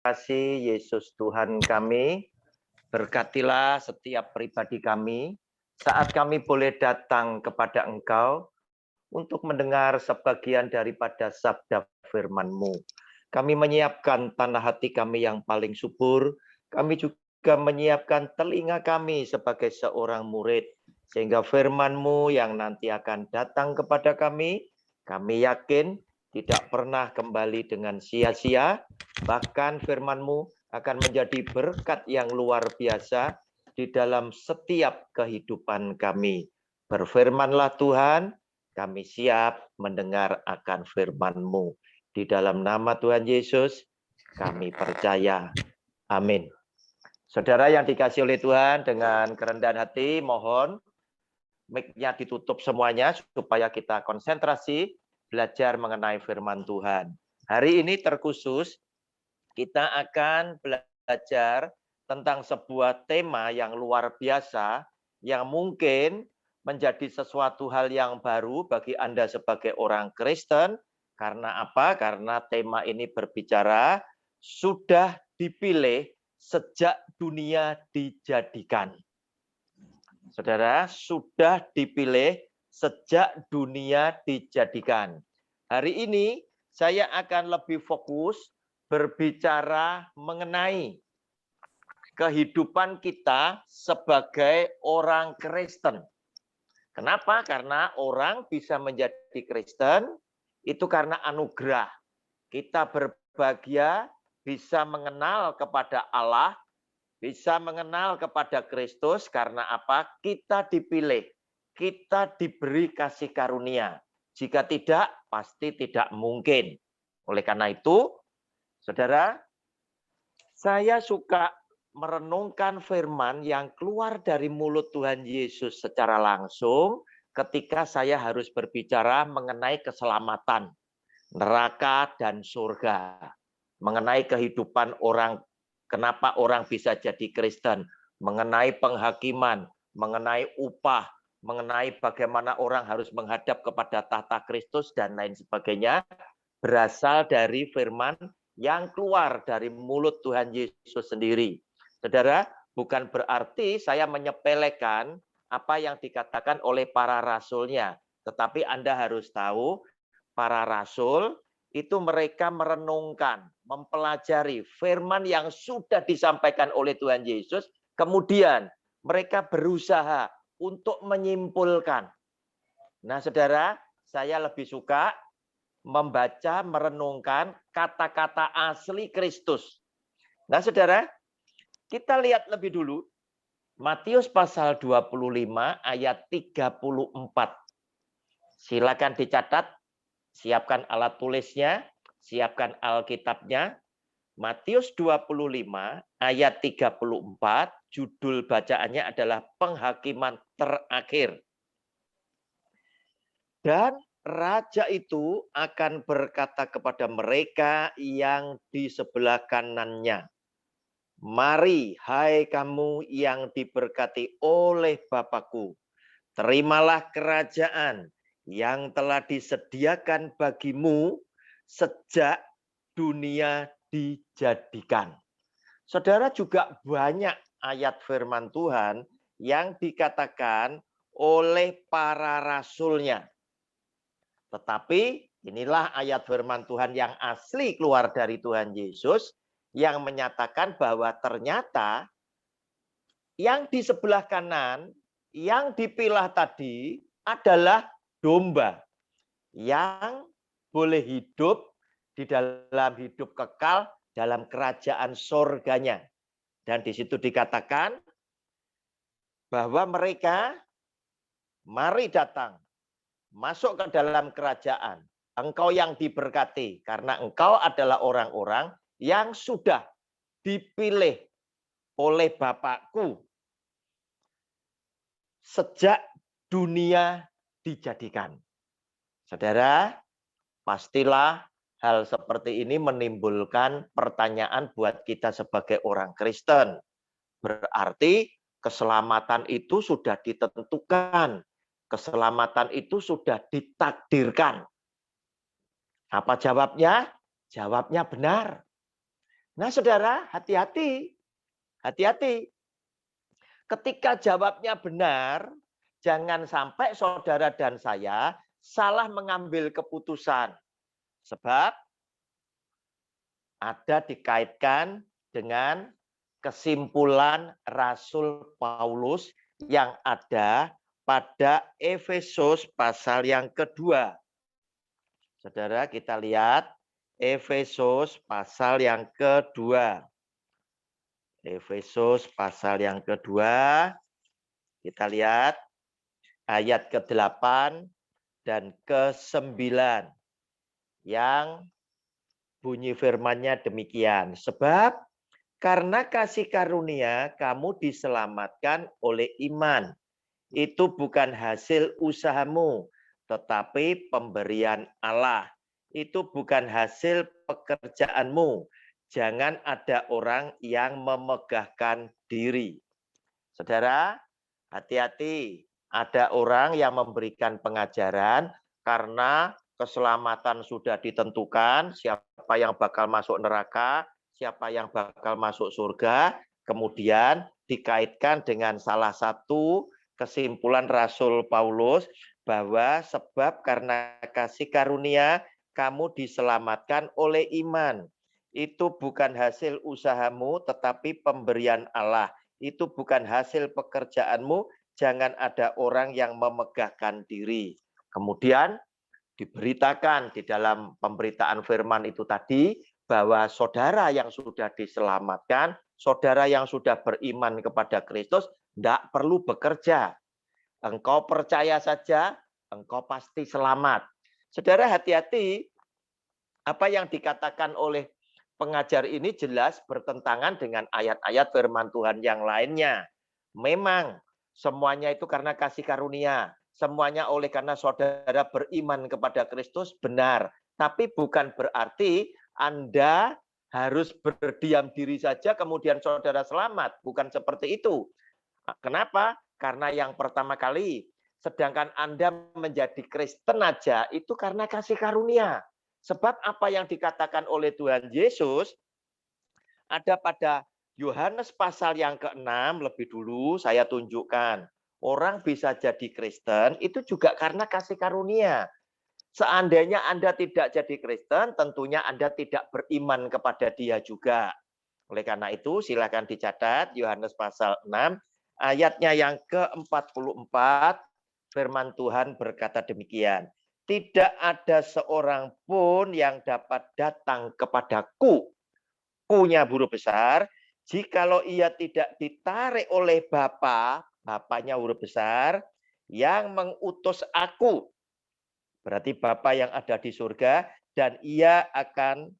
kasih Yesus Tuhan kami, berkatilah setiap pribadi kami saat kami boleh datang kepada Engkau untuk mendengar sebagian daripada sabda firman-Mu. Kami menyiapkan tanah hati kami yang paling subur, kami juga menyiapkan telinga kami sebagai seorang murid, sehingga firman-Mu yang nanti akan datang kepada kami yakin tidak pernah kembali dengan sia-sia, bahkan firman-Mu akan menjadi berkat yang luar biasa di dalam setiap kehidupan kami. Berfirmanlah Tuhan, kami siap mendengar akan firman-Mu. Di dalam nama Tuhan Yesus, kami percaya. Amin. Saudara yang dikasih oleh Tuhan, dengan kerendahan hati, mohon mic-nya ditutup semuanya supaya kita konsentrasi belajar mengenai firman Tuhan. Hari ini terkhusus kita akan belajar tentang sebuah tema yang luar biasa yang mungkin menjadi sesuatu hal yang baru bagi Anda sebagai orang Kristen. Karena apa? Karena tema ini berbicara sudah dipilih sejak dunia dijadikan. Saudara, sudah dipilih sejak dunia dijadikan. Hari ini saya akan lebih fokus berbicara mengenai kehidupan kita sebagai orang Kristen. Kenapa? Karena orang bisa menjadi Kristen itu karena anugerah. Kita berbahagia bisa mengenal kepada Allah, bisa mengenal kepada Kristus karena apa? Kita dipilih, kita diberi kasih karunia. Jika tidak, pasti tidak mungkin. Oleh karena itu, saudara, saya suka merenungkan firman yang keluar dari mulut Tuhan Yesus secara langsung ketika saya harus berbicara mengenai keselamatan, neraka dan surga, mengenai kehidupan orang. Kenapa orang bisa jadi Kristen? Mengenai penghakiman, mengenai upah, mengenai bagaimana orang harus menghadap kepada tahta Kristus dan lain sebagainya, berasal dari firman yang keluar dari mulut Tuhan Yesus sendiri. Saudara, bukan berarti saya menyepelekan apa yang dikatakan oleh para rasulnya, tetapi Anda harus tahu para rasul itu mereka merenungkan, mempelajari firman yang sudah disampaikan oleh Tuhan Yesus, kemudian mereka berusaha untuk menyimpulkan. Nah, saudara, saya lebih suka membaca, merenungkan kata-kata asli Kristus. Nah, saudara, kita lihat lebih dulu Matius pasal 25 ayat 34. Silakan dicatat. Siapkan alat tulisnya, siapkan Alkitabnya. Matius 25 ayat 34, judul bacaannya adalah penghakiman terakhir. Dan raja itu akan berkata kepada mereka yang di sebelah kanannya, "Mari, hai kamu yang diberkati oleh Bapakku, terimalah kerajaan yang telah disediakan bagimu sejak dunia dijadikan." Saudara, juga banyak ayat firman Tuhan yang dikatakan oleh para rasulnya. Tetapi inilah ayat firman Tuhan yang asli keluar dari Tuhan Yesus yang menyatakan bahwa ternyata yang di sebelah kanan, yang dipilah tadi adalah domba yang boleh hidup di dalam hidup kekal dalam kerajaan sorganya. Dan di situ dikatakan bahwa mereka mari datang, masuk ke dalam kerajaan. Engkau yang diberkati karena engkau adalah orang-orang yang sudah dipilih oleh Bapakku sejak dunia dijadikan. Saudara, pastilah hal seperti ini menimbulkan pertanyaan buat kita sebagai orang Kristen. Berarti keselamatan itu sudah ditentukan. Keselamatan itu sudah ditakdirkan. Apa jawabnya? Jawabnya benar. Nah, saudara, hati-hati. Hati-hati. Ketika jawabnya benar, jangan sampai saudara dan saya salah mengambil keputusan. Sebab ada dikaitkan dengan kesimpulan Rasul Paulus yang ada pada Efesus pasal yang kedua. Saudara, kita lihat Efesus pasal yang kedua. Efesus pasal yang kedua, kita lihat ayat ke-8 dan ke-9 yang bunyi firman-Nya demikian. Sebab karena kasih karunia kamu diselamatkan oleh iman. Itu bukan hasil usahamu, tetapi pemberian Allah. Itu bukan hasil pekerjaanmu. Jangan ada orang yang memegahkan diri. Saudara, hati-hati. Ada orang yang memberikan pengajaran karena keselamatan sudah ditentukan, siapa yang bakal masuk neraka, siapa yang bakal masuk surga, kemudian dikaitkan dengan salah satu kesimpulan Rasul Paulus bahwa sebab karena kasih karunia kamu diselamatkan oleh iman. Itu bukan hasil usahamu tetapi pemberian Allah. Itu bukan hasil pekerjaanmu, jangan ada orang yang memegahkan diri. Kemudian diberitakan di dalam pemberitaan firman itu tadi bahwa saudara yang sudah diselamatkan, saudara yang sudah beriman kepada Kristus, tidak perlu bekerja. Engkau percaya saja, engkau pasti selamat. Saudara, hati-hati, apa yang dikatakan oleh pengajar ini jelas bertentangan dengan ayat-ayat firman Tuhan yang lainnya. Memang semuanya itu karena kasih karunia. Semuanya oleh karena saudara beriman kepada Kristus, benar. Tapi bukan berarti Anda harus berdiam diri saja kemudian saudara selamat. Bukan seperti itu. Kenapa? Karena yang pertama kali, sedangkan Anda menjadi Kristen aja, itu karena kasih karunia. Sebab apa yang dikatakan oleh Tuhan Yesus ada pada Yohanes pasal yang ke-6, lebih dulu saya tunjukkan. Orang bisa jadi Kristen itu juga karena kasih karunia. Seandainya Anda tidak jadi Kristen, tentunya Anda tidak beriman kepada Dia juga. Oleh karena itu, silakan dicatat Yohanes pasal 6, ayatnya yang ke-44, firman Tuhan berkata demikian. Tidak ada seorang pun yang dapat datang kepadaku, ku-nya huruf besar, jikalau ia tidak ditarik oleh Bapa, Bapaknya huruf besar, yang mengutus aku. Berarti Bapa yang ada di surga, dan ia akan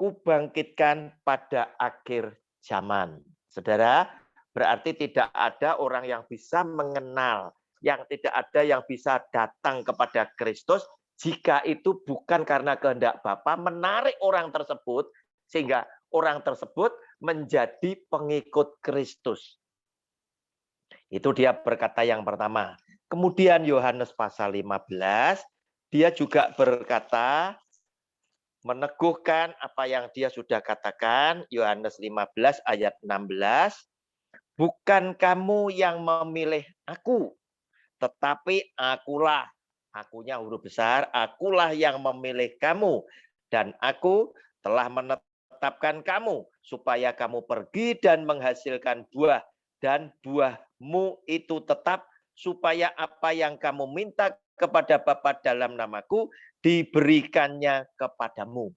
kubangkitkan pada akhir zaman. Saudara, berarti tidak ada orang yang bisa mengenal, yang tidak ada yang bisa datang kepada Kristus jika itu bukan karena kehendak Bapa menarik orang tersebut sehingga orang tersebut menjadi pengikut Kristus. Itu dia berkata yang pertama. Kemudian Yohanes pasal 15, dia juga berkata, meneguhkan apa yang dia sudah katakan, Yohanes 15 ayat 16, bukan kamu yang memilih aku, tetapi akulah, akunya huruf besar, akulah yang memilih kamu, dan aku telah menetapkan kamu, supaya kamu pergi dan menghasilkan buah, dan buahmu itu tetap, supaya apa yang kamu minta kepada Bapa dalam namaku, diberikannya kepadamu.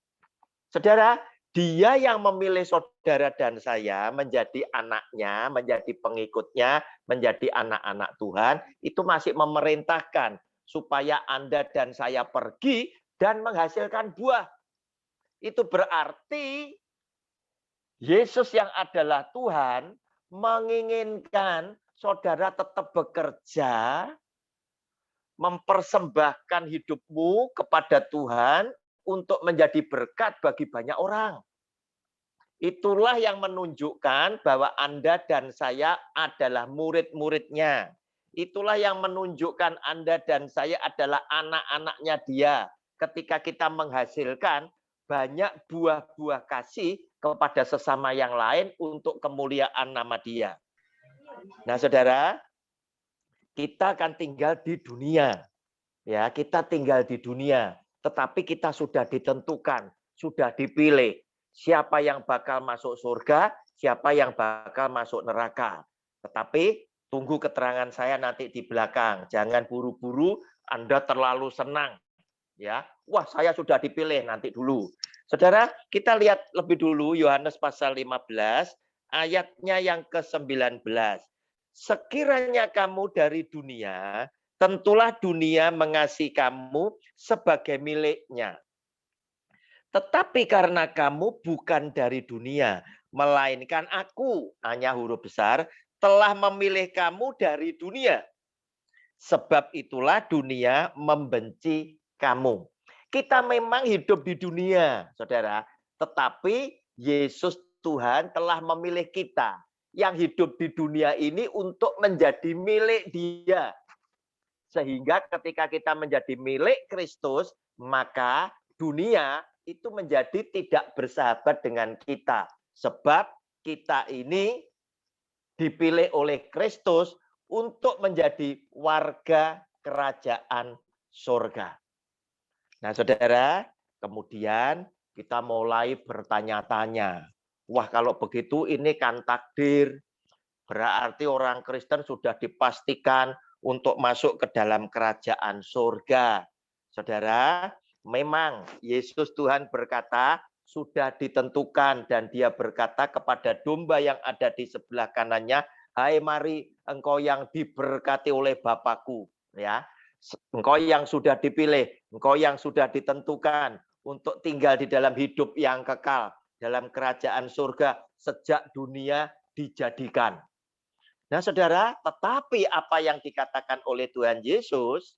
Saudara, dia yang memilih saudara dan saya menjadi anaknya, menjadi pengikutnya, menjadi anak-anak Tuhan, itu masih memerintahkan supaya Anda dan saya pergi dan menghasilkan buah. Itu berarti Yesus yang adalah Tuhan menginginkan saudara tetap bekerja, mempersembahkan hidupmu kepada Tuhan untuk menjadi berkat bagi banyak orang. Itulah yang menunjukkan bahwa Anda dan saya adalah murid-muridnya. Itulah yang menunjukkan Anda dan saya adalah anak-anaknya Dia. Ketika kita menghasilkan banyak buah-buah kasih kepada sesama yang lain untuk kemuliaan nama Dia. Nah, saudara, kita akan tinggal di dunia. Ya, kita tinggal di dunia, tetapi kita sudah ditentukan, sudah dipilih. Siapa yang bakal masuk surga, siapa yang bakal masuk neraka. Tetapi tunggu keterangan saya nanti di belakang. Jangan buru-buru Anda terlalu senang. Ya, wah saya sudah dipilih, nanti dulu. Saudara, kita lihat lebih dulu Yohanes pasal 15 ayatnya yang ke-19. Sekiranya kamu dari dunia, tentulah dunia mengasihi kamu sebagai miliknya. Tetapi karena kamu bukan dari dunia, melainkan aku, hanya huruf besar, telah memilih kamu dari dunia. Sebab itulah dunia membenci kamu. Kita memang hidup di dunia, saudara. Tetapi Yesus Tuhan telah memilih kita yang hidup di dunia ini untuk menjadi milik Dia. Sehingga ketika kita menjadi milik Kristus, maka dunia itu menjadi tidak bersahabat dengan kita. Sebab kita ini dipilih oleh Kristus untuk menjadi warga kerajaan surga. Nah, saudara, kemudian kita mulai bertanya-tanya. Wah, kalau begitu ini kan takdir. Berarti orang Kristen sudah dipastikan untuk masuk ke dalam kerajaan surga. Saudara, memang Yesus Tuhan berkata, sudah ditentukan, dan Dia berkata kepada domba yang ada di sebelah kanannya, hai mari engkau yang diberkati oleh Bapakku, ya. Engkau yang sudah dipilih, engkau yang sudah ditentukan untuk tinggal di dalam hidup yang kekal dalam kerajaan surga sejak dunia dijadikan. Nah, saudara, tetapi apa yang dikatakan oleh Tuhan Yesus,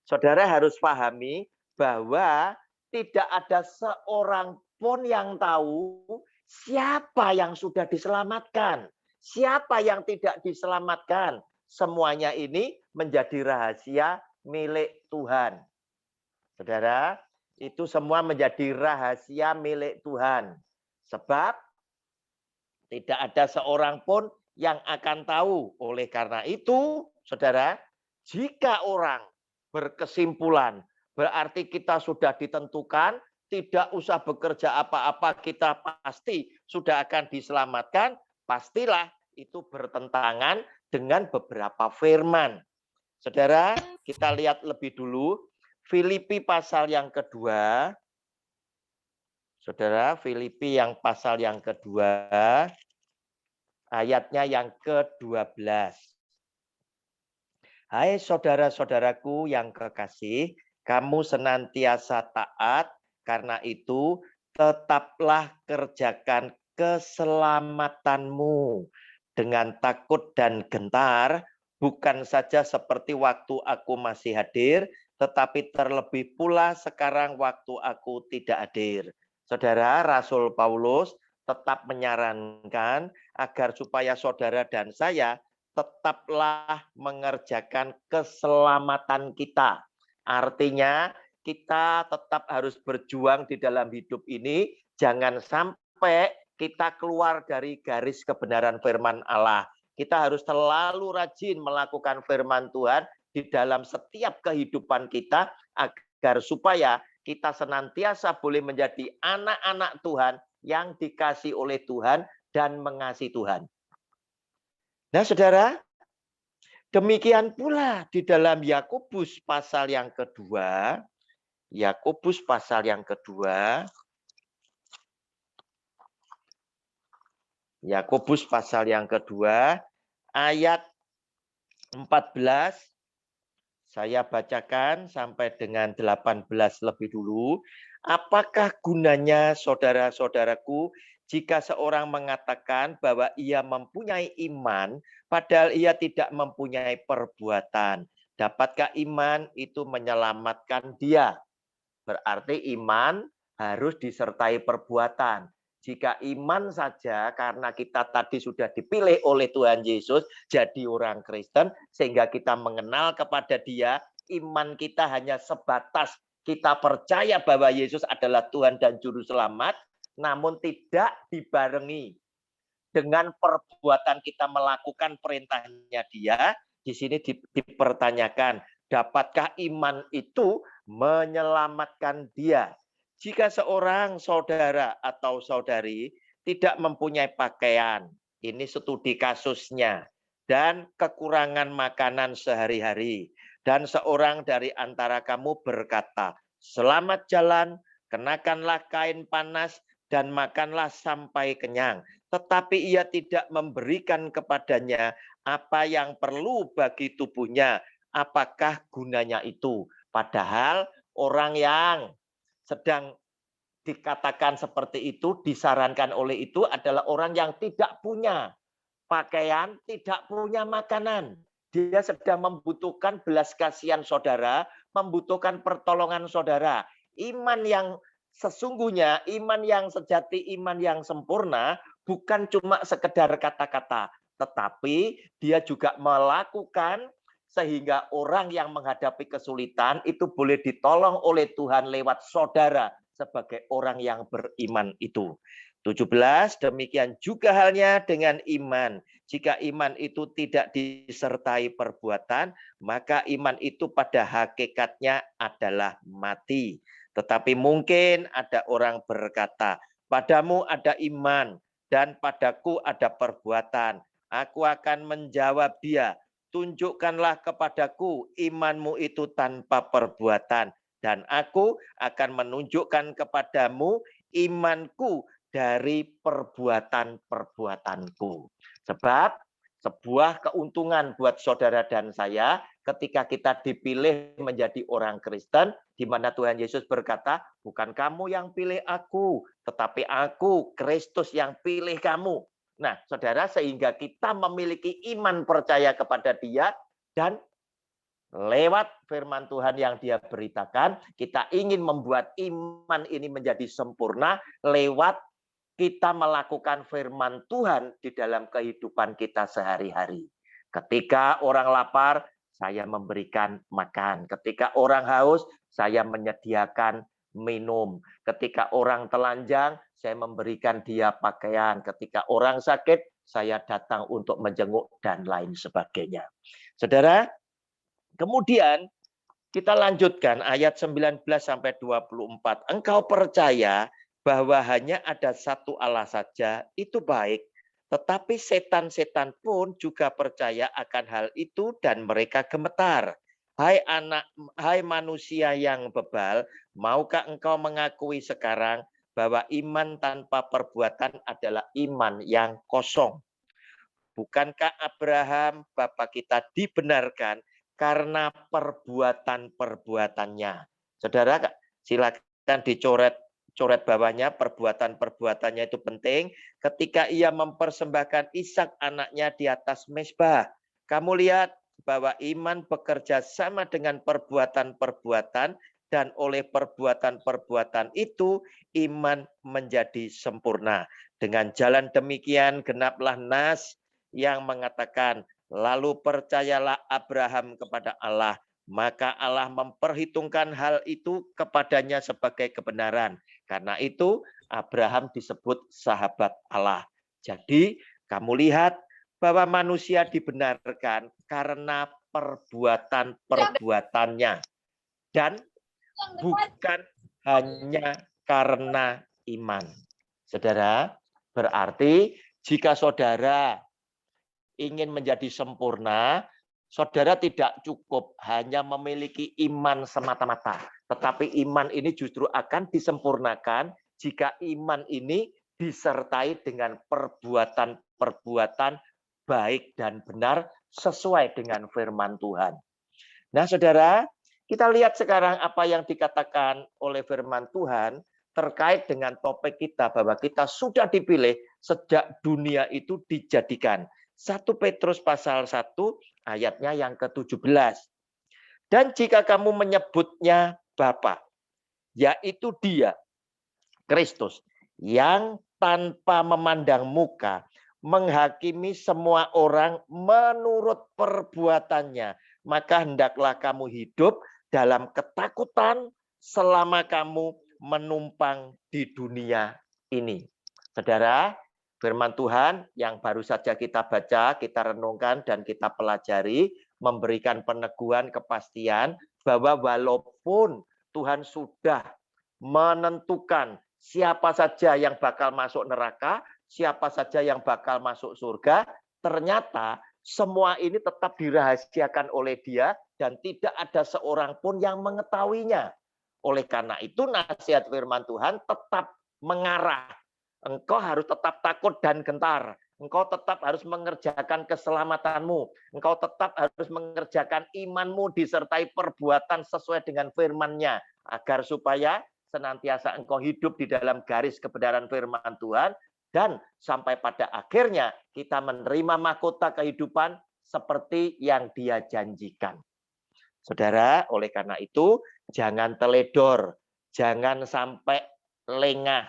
saudara harus pahami bahwa tidak ada seorang pun yang tahu siapa yang sudah diselamatkan, siapa yang tidak diselamatkan. Semuanya ini menjadi rahasia milik Tuhan. Saudara, itu semua menjadi rahasia milik Tuhan. Sebab tidak ada seorang pun yang akan tahu. Oleh karena itu, saudara, jika orang berkesimpulan, berarti kita sudah ditentukan, tidak usah bekerja apa-apa, kita pasti sudah akan diselamatkan, pastilah itu bertentangan dengan beberapa firman. Saudara, kita lihat lebih dulu, Filipi pasal yang kedua. Saudara, Filipi yang pasal yang kedua, ayatnya yang ke-12. Hai saudara-saudaraku yang kekasih, kamu senantiasa taat, karena itu tetaplah kerjakan keselamatanmu dengan takut dan gentar, bukan saja seperti waktu aku masih hadir, tetapi terlebih pula sekarang waktu aku tidak hadir. Saudara, Rasul Paulus tetap menyarankan agar supaya saudara dan saya tetaplah mengerjakan keselamatan kita. Artinya kita tetap harus berjuang di dalam hidup ini. Jangan sampai kita keluar dari garis kebenaran firman Allah. Kita harus selalu rajin melakukan firman Tuhan di dalam setiap kehidupan kita agar supaya kita senantiasa boleh menjadi anak-anak Tuhan yang dikasih oleh Tuhan dan mengasihi Tuhan. Nah, saudara, demikian pula di dalam Yakobus pasal yang kedua. Yakobus pasal yang kedua. Yakobus pasal yang kedua, ayat 14. Saya bacakan sampai dengan 18 lebih dulu. Apakah gunanya saudara-saudaraku jika seorang mengatakan bahwa ia mempunyai iman, padahal ia tidak mempunyai perbuatan? Dapatkah iman itu menyelamatkan dia? Berarti iman harus disertai perbuatan. Jika iman saja karena kita tadi sudah dipilih oleh Tuhan Yesus jadi orang Kristen, sehingga kita mengenal kepada Dia, iman kita hanya sebatas kita percaya bahwa Yesus adalah Tuhan dan Juru Selamat, namun tidak dibarengi dengan perbuatan kita melakukan perintahnya Dia, di sini dipertanyakan, dapatkah iman itu menyelamatkan dia? Jika seorang saudara atau saudari tidak mempunyai pakaian, ini studi kasusnya, dan kekurangan makanan sehari-hari, dan seorang dari antara kamu berkata, selamat jalan, kenakanlah kain panas, dan makanlah sampai kenyang. Tetapi ia tidak memberikan kepadanya apa yang perlu bagi tubuhnya. Apakah gunanya itu? Padahal orang yang sedang dikatakan seperti itu, disarankan oleh itu adalah orang yang tidak punya pakaian, tidak punya makanan. Dia sedang membutuhkan belas kasihan saudara, membutuhkan pertolongan saudara. Iman yang sesungguhnya, iman yang sejati, iman yang sempurna, bukan cuma sekedar kata-kata, tetapi dia juga melakukan sehingga orang yang menghadapi kesulitan itu boleh ditolong oleh Tuhan lewat saudara sebagai orang yang beriman itu. 17, demikian juga halnya dengan iman. Jika iman itu tidak disertai perbuatan, maka iman itu pada hakikatnya adalah mati. Tetapi mungkin ada orang berkata, padamu ada iman dan padaku ada perbuatan. Aku akan menjawab dia, tunjukkanlah kepadaku imanmu itu tanpa perbuatan, dan aku akan menunjukkan kepadamu imanku dari perbuatan-perbuatanku. Sebab sebuah keuntungan buat saudara dan saya ketika kita dipilih menjadi orang Kristen, di mana Tuhan Yesus berkata, bukan kamu yang pilih aku, tetapi aku, Kristus, yang pilih kamu. Nah, saudara, sehingga kita memiliki iman percaya kepada Dia, dan lewat firman Tuhan yang Dia beritakan, kita ingin membuat iman ini menjadi sempurna lewat kita melakukan firman Tuhan di dalam kehidupan kita sehari-hari. Ketika orang lapar, saya memberikan makan. Ketika orang haus, saya menyediakan minum. Ketika orang telanjang, saya memberikan dia pakaian. Ketika orang sakit, saya datang untuk menjenguk dan lain sebagainya. Saudara, kemudian kita lanjutkan ayat 19 sampai 24. Engkau percaya bahwa hanya ada satu Allah saja, itu baik. Tetapi setan-setan pun juga percaya akan hal itu dan mereka gemetar. Hai manusia yang bebal, maukah engkau mengakui sekarang bahwa iman tanpa perbuatan adalah iman yang kosong? Bukankah Abraham bapa kita dibenarkan karena perbuatan-perbuatannya? Saudara, silakan dicoret bawahnya, perbuatan-perbuatannya itu penting. Ketika ia mempersembahkan Ishak anaknya di atas mezbah, kamu lihat bahwa iman bekerja sama dengan perbuatan-perbuatan, dan oleh perbuatan-perbuatan itu iman menjadi sempurna. Dengan jalan demikian genaplah nas yang mengatakan, lalu percayalah Abraham kepada Allah, maka Allah memperhitungkan hal itu kepadanya sebagai kebenaran. Karena itu Abraham disebut sahabat Allah. Jadi kamu lihat bahwa manusia dibenarkan karena perbuatan-perbuatannya, dan bukan hanya karena iman. Saudara, berarti jika saudara ingin menjadi sempurna, saudara tidak cukup hanya memiliki iman semata-mata. Tetapi iman ini justru akan disempurnakan jika iman ini disertai dengan perbuatan-perbuatan baik dan benar sesuai dengan firman Tuhan. Nah, saudara, kita lihat sekarang apa yang dikatakan oleh firman Tuhan terkait dengan topik kita bahwa kita sudah dipilih sejak dunia itu dijadikan. 1 Petrus pasal 1 ayatnya yang ke-17. Dan jika kamu menyebutnya Bapa, yaitu Dia, Kristus, yang tanpa memandang muka, menghakimi semua orang menurut perbuatannya, maka hendaklah kamu hidup dalam ketakutan selama kamu menumpang di dunia ini. Saudara, firman Tuhan yang baru saja kita baca, kita renungkan, dan kita pelajari, memberikan peneguhan, kepastian, bahwa walaupun Tuhan sudah menentukan siapa saja yang bakal masuk neraka, siapa saja yang bakal masuk surga, ternyata semua ini tetap dirahasiakan oleh Dia dan tidak ada seorang pun yang mengetahuinya. Oleh karena itu nasihat firman Tuhan tetap mengarah. Engkau harus tetap takut dan gentar. Engkau tetap harus mengerjakan keselamatanmu. Engkau tetap harus mengerjakan imanmu disertai perbuatan sesuai dengan firman-Nya. Agar supaya senantiasa engkau hidup di dalam garis kebenaran firman Tuhan. Dan sampai pada akhirnya kita menerima mahkota kehidupan seperti yang Dia janjikan. Saudara, oleh karena itu jangan teledor, jangan sampai lengah.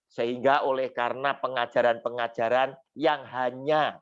Sehingga oleh karena pengajaran-pengajaran yang hanya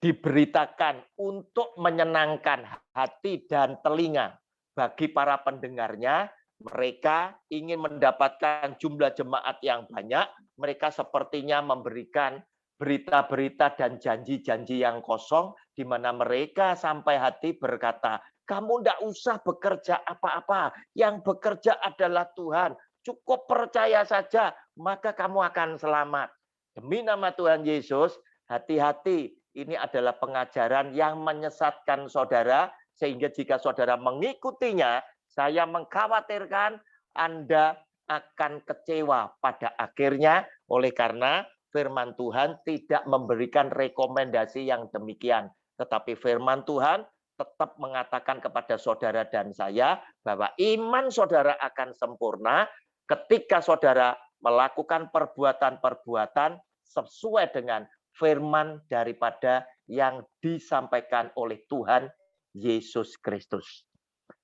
diberitakan untuk menyenangkan hati dan telinga bagi para pendengarnya, mereka ingin mendapatkan jumlah jemaat yang banyak, mereka sepertinya memberikan berita-berita dan janji-janji yang kosong, di mana mereka sampai hati berkata, kamu tidak usah bekerja apa-apa, yang bekerja adalah Tuhan, cukup percaya saja, maka kamu akan selamat. Demi nama Tuhan Yesus, hati-hati, ini adalah pengajaran yang menyesatkan saudara, sehingga jika saudara mengikutinya, saya mengkhawatirkan Anda akan kecewa pada akhirnya, oleh karena firman Tuhan tidak memberikan rekomendasi yang demikian. Tetapi firman Tuhan tetap mengatakan kepada saudara dan saya bahwa iman saudara akan sempurna ketika saudara melakukan perbuatan-perbuatan sesuai dengan firman daripada yang disampaikan oleh Tuhan Yesus Kristus.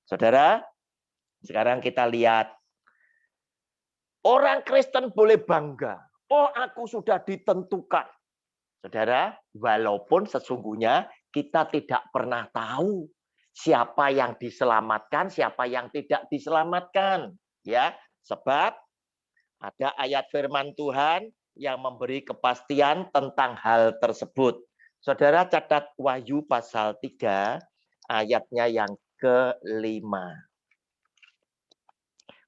Saudara, sekarang kita lihat. Orang Kristen boleh bangga. Oh, aku sudah ditentukan. Saudara, walaupun sesungguhnya kita tidak pernah tahu siapa yang diselamatkan, siapa yang tidak diselamatkan. Ya, sebab ada ayat firman Tuhan yang memberi kepastian tentang hal tersebut. Saudara catat Wahyu pasal 3 ayatnya yang ke-5.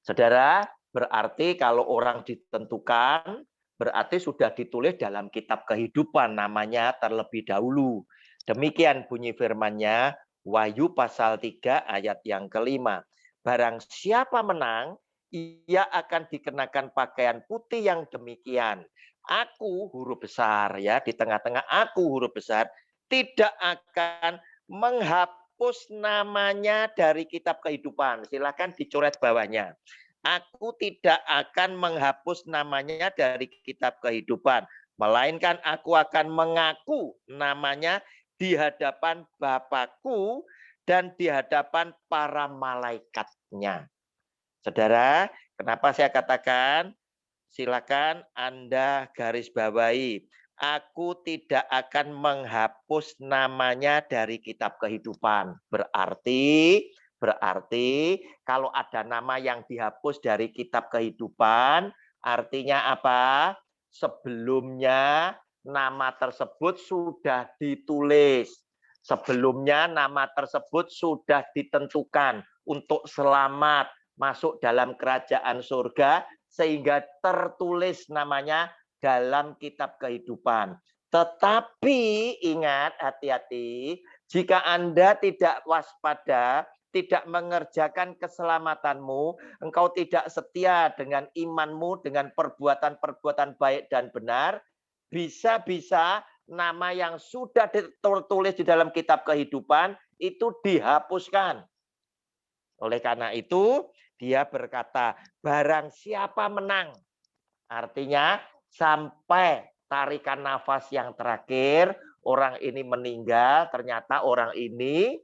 Saudara, berarti kalau orang ditentukan, berarti sudah ditulis dalam kitab kehidupan namanya terlebih dahulu. Demikian bunyi firman-Nya, Wahyu pasal 3 ayat yang ke-5. Barang siapa menang, ia akan dikenakan pakaian putih yang demikian. Aku, huruf besar ya, di tengah-tengah aku huruf besar, tidak akan menghapus namanya dari kitab kehidupan. Silakan dicoret bawahnya. Aku tidak akan menghapus namanya dari kitab kehidupan, melainkan aku akan mengaku namanya di hadapan Bapakku dan di hadapan para malaikatnya. Saudara, kenapa saya katakan? Silakan Anda garis bawahi. Aku tidak akan menghapus namanya dari kitab kehidupan. Berarti kalau ada nama yang dihapus dari kitab kehidupan, artinya apa? Sebelumnya nama tersebut sudah ditulis. Sebelumnya nama tersebut sudah ditentukan untuk selamat masuk dalam kerajaan surga, sehingga tertulis namanya dalam kitab kehidupan. Tetapi ingat, hati-hati, jika Anda tidak waspada, tidak mengerjakan keselamatanmu, engkau tidak setia dengan imanmu, dengan perbuatan-perbuatan baik dan benar, bisa-bisa nama yang sudah tertulis di dalam kitab kehidupan itu dihapuskan. Oleh karena itu, dia berkata, barang siapa menang, artinya sampai tarikan nafas yang terakhir, orang ini meninggal, ternyata orang ini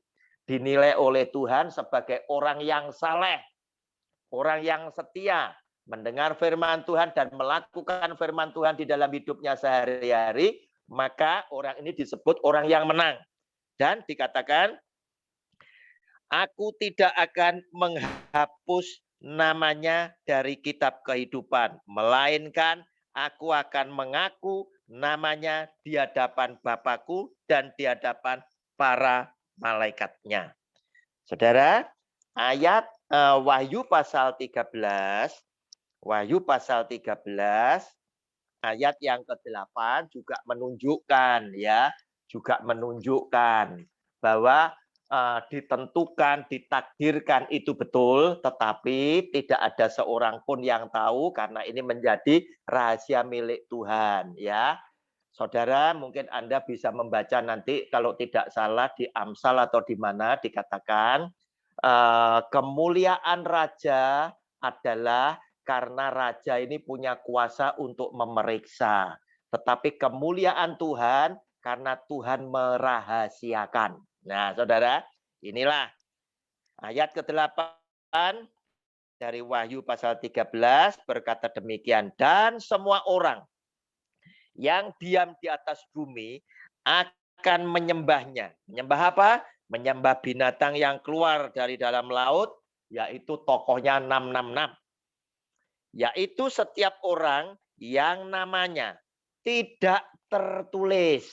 dinilai oleh Tuhan sebagai orang yang saleh, orang yang setia, mendengar firman Tuhan dan melakukan firman Tuhan di dalam hidupnya sehari-hari, maka orang ini disebut orang yang menang. Dan dikatakan, aku tidak akan menghapus namanya dari kitab kehidupan, melainkan aku akan mengaku namanya di hadapan Bapakku dan di hadapan para malaikatnya. Saudara, ayat Wahyu pasal 13, Wahyu pasal 13 ayat yang ke-8 juga menunjukkan bahwa ditentukan, ditakdirkan itu betul, tetapi tidak ada seorang pun yang tahu karena ini menjadi rahasia milik Tuhan, ya. Saudara, mungkin Anda bisa membaca nanti kalau tidak salah di Amsal atau di mana dikatakan kemuliaan raja adalah karena raja ini punya kuasa untuk memeriksa. Tetapi kemuliaan Tuhan karena Tuhan merahasiakan. Nah, saudara, inilah ayat ke-8 dari Wahyu pasal 13 berkata demikian. Dan semua orang yang diam di atas bumi akan menyembahnya. Menyembah apa? Menyembah binatang yang keluar dari dalam laut, yaitu tokohnya 666. Yaitu setiap orang yang namanya tidak tertulis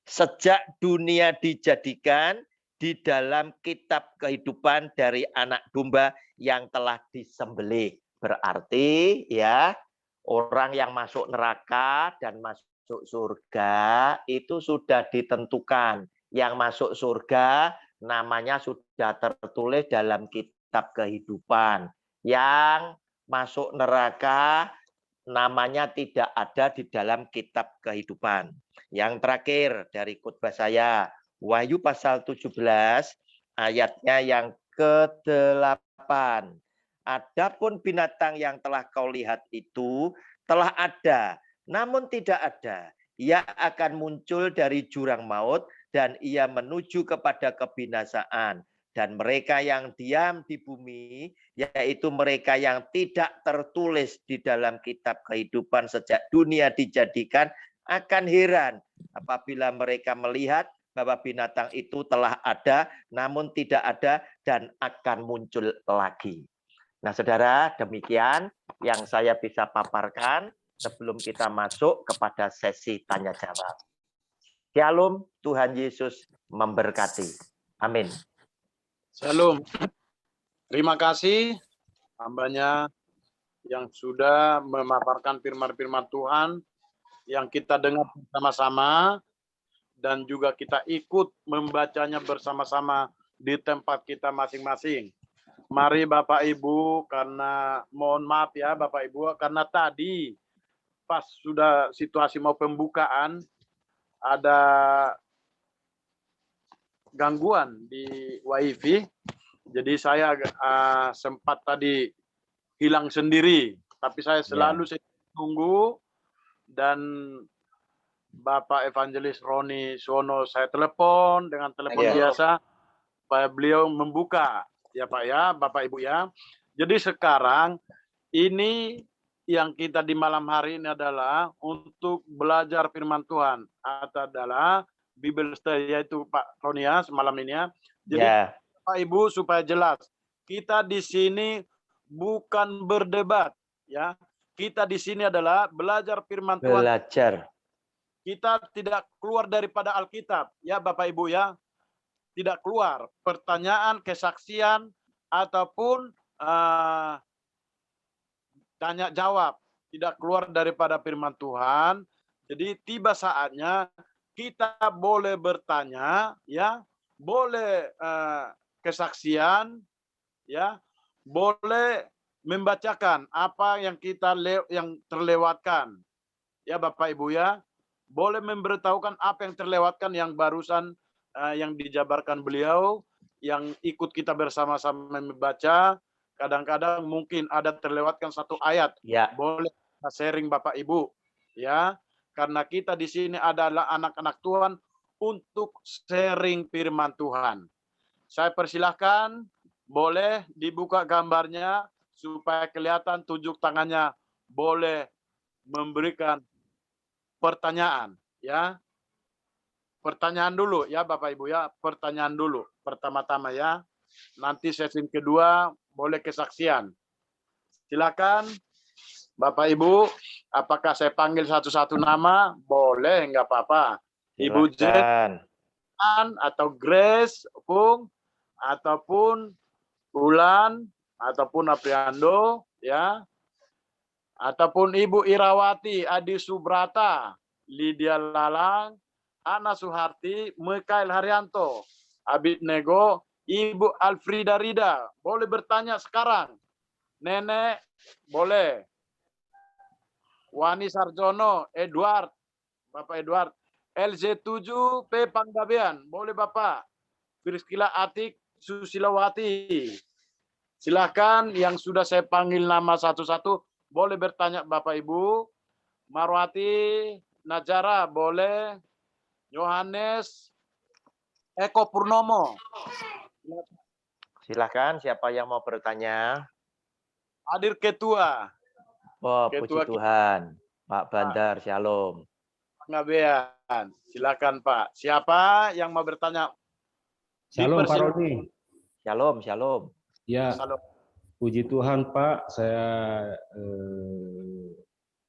sejak dunia dijadikan di dalam kitab kehidupan dari anak domba yang telah disembelih. Berarti ya, orang yang masuk neraka dan masuk surga itu sudah ditentukan. Yang masuk surga namanya sudah tertulis dalam kitab kehidupan. Yang masuk neraka namanya tidak ada di dalam kitab kehidupan. Yang terakhir dari khotbah saya, Wahyu pasal 17 ayatnya yang ke-8. Adapun binatang yang telah kau lihat itu telah ada, namun tidak ada. Ia akan muncul dari jurang maut dan ia menuju kepada kebinasaan. Dan mereka yang diam di bumi, yaitu mereka yang tidak tertulis di dalam kitab kehidupan sejak dunia dijadikan, akan heran apabila mereka melihat bahwa binatang itu telah ada, namun tidak ada dan akan muncul lagi. Nah, saudara, demikian yang saya bisa paparkan sebelum kita masuk kepada sesi tanya jawab. Shalom, Tuhan Yesus memberkati. Amin. Shalom. Terima kasih hambanya yang sudah memaparkan firman-firman Tuhan yang kita dengar bersama-sama dan juga kita ikut membacanya bersama-sama di tempat kita masing-masing. Mari Bapak Ibu, karena mohon maaf ya Bapak Ibu, karena tadi pas sudah situasi mau pembukaan ada gangguan di WiFi. Jadi saya sempat tadi hilang sendiri, tapi saya selalu tunggu dan Bapak Evangelis Roni Sono saya telepon dengan telepon biasa supaya beliau membuka ya Pak ya, Bapak Ibu ya. Jadi sekarang ini yang kita di malam hari ini adalah untuk belajar firman Tuhan adalah Bible study, yaitu Pak Roni ya semalam ini ya. Jadi Pak Ibu supaya jelas, kita di sini bukan berdebat ya. Kita di sini adalah belajar firman Tuhan. Belajar. Kita tidak keluar daripada Alkitab ya Bapak Ibu ya. Tidak keluar pertanyaan, kesaksian ataupun tanya jawab, tidak keluar daripada firman Tuhan. Jadi tiba saatnya kita boleh bertanya ya, boleh kesaksian ya, boleh membacakan apa yang kita yang terlewatkan ya Bapak Ibu ya, boleh memberitahukan apa yang terlewatkan yang barusan yang dijabarkan beliau, yang ikut kita bersama-sama membaca. Kadang-kadang mungkin ada terlewatkan satu ayat, boleh sharing Bapak Ibu ya, karena kita di sini adalah anak-anak Tuhan untuk sharing firman Tuhan. Saya persilahkan, boleh dibuka gambarnya supaya kelihatan tunjuk tangannya, boleh memberikan pertanyaan ya. Pertanyaan dulu ya Bapak Ibu ya, pertanyaan dulu pertama-tama ya. nanti sesi kedua boleh kesaksian. Silakan Bapak Ibu, apakah saya panggil satu-satu nama? Boleh, nggak apa-apa. Ibu Jen Silakan. atau Grace, Pung, ataupun Bulan, ataupun Apriando, ya, ataupun Ibu Irawati, Adi Subrata, Lydia Lalang, Ana Suharti, Mikael Haryanto, Abid Nego, Ibu Alfrida Rida. Boleh bertanya sekarang. Nenek, boleh. Wani Sarjono, Edward, Bapak Edward. LZ7, P. Panggabean, boleh Bapak. Priscila Atik, Susilawati. Silakan yang sudah saya panggil nama satu-satu, boleh bertanya Bapak Ibu. Marwati, Najara, boleh. Yohanes, Eko Purnomo. Silakan, siapa yang mau bertanya? Hadir ketua. Oh, Ketua puji Tuhan. Pak Bandar, shalom. Panggabean. Silakan Pak. Siapa yang mau bertanya? Shalom Pak Roni. Shalom, shalom. Ya, Shalom. puji Tuhan Pak, saya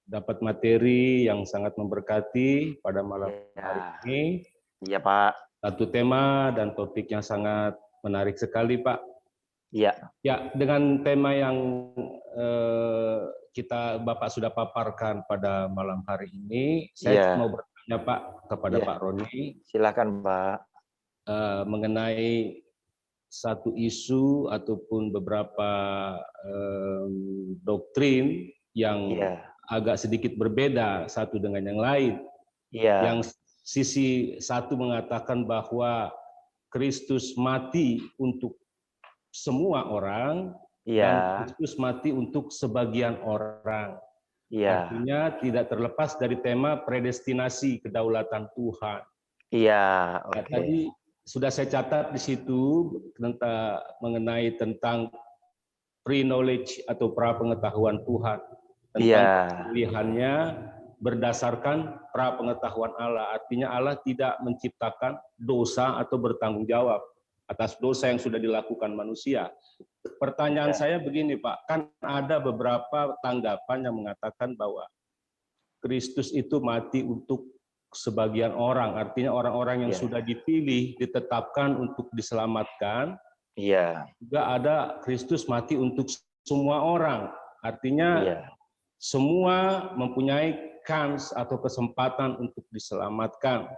dapat materi yang sangat memberkati pada malam hari ini. Iya Pak. Satu tema dan topik yang sangat menarik sekali Pak. Iya. Ya, dengan tema yang Bapak sudah paparkan pada malam hari ini, saya mau bertanya Pak kepada Pak Roni. Silakan Pak. Mengenai satu isu ataupun beberapa doktrin yang agak sedikit berbeda satu dengan yang lain. Yang sisi satu mengatakan bahwa Kristus mati untuk semua orang, dan Kristus mati untuk sebagian orang. Artinya tidak terlepas dari tema predestinasi kedaulatan Tuhan. Tadi sudah saya catat di situ mengenai tentang pre-knowledge atau pra-pengetahuan Tuhan. Tentang pilihannya berdasarkan pra-pengetahuan Allah. Artinya Allah tidak menciptakan dosa atau bertanggung jawab atas dosa yang sudah dilakukan manusia. Pertanyaan saya begini Pak, kan ada beberapa tanggapan yang mengatakan bahwa Kristus itu mati untuk sebagian orang, artinya orang-orang yang sudah dipilih, ditetapkan untuk diselamatkan. Juga ada Kristus mati untuk semua orang, artinya semua mempunyai kans atau kesempatan untuk diselamatkan.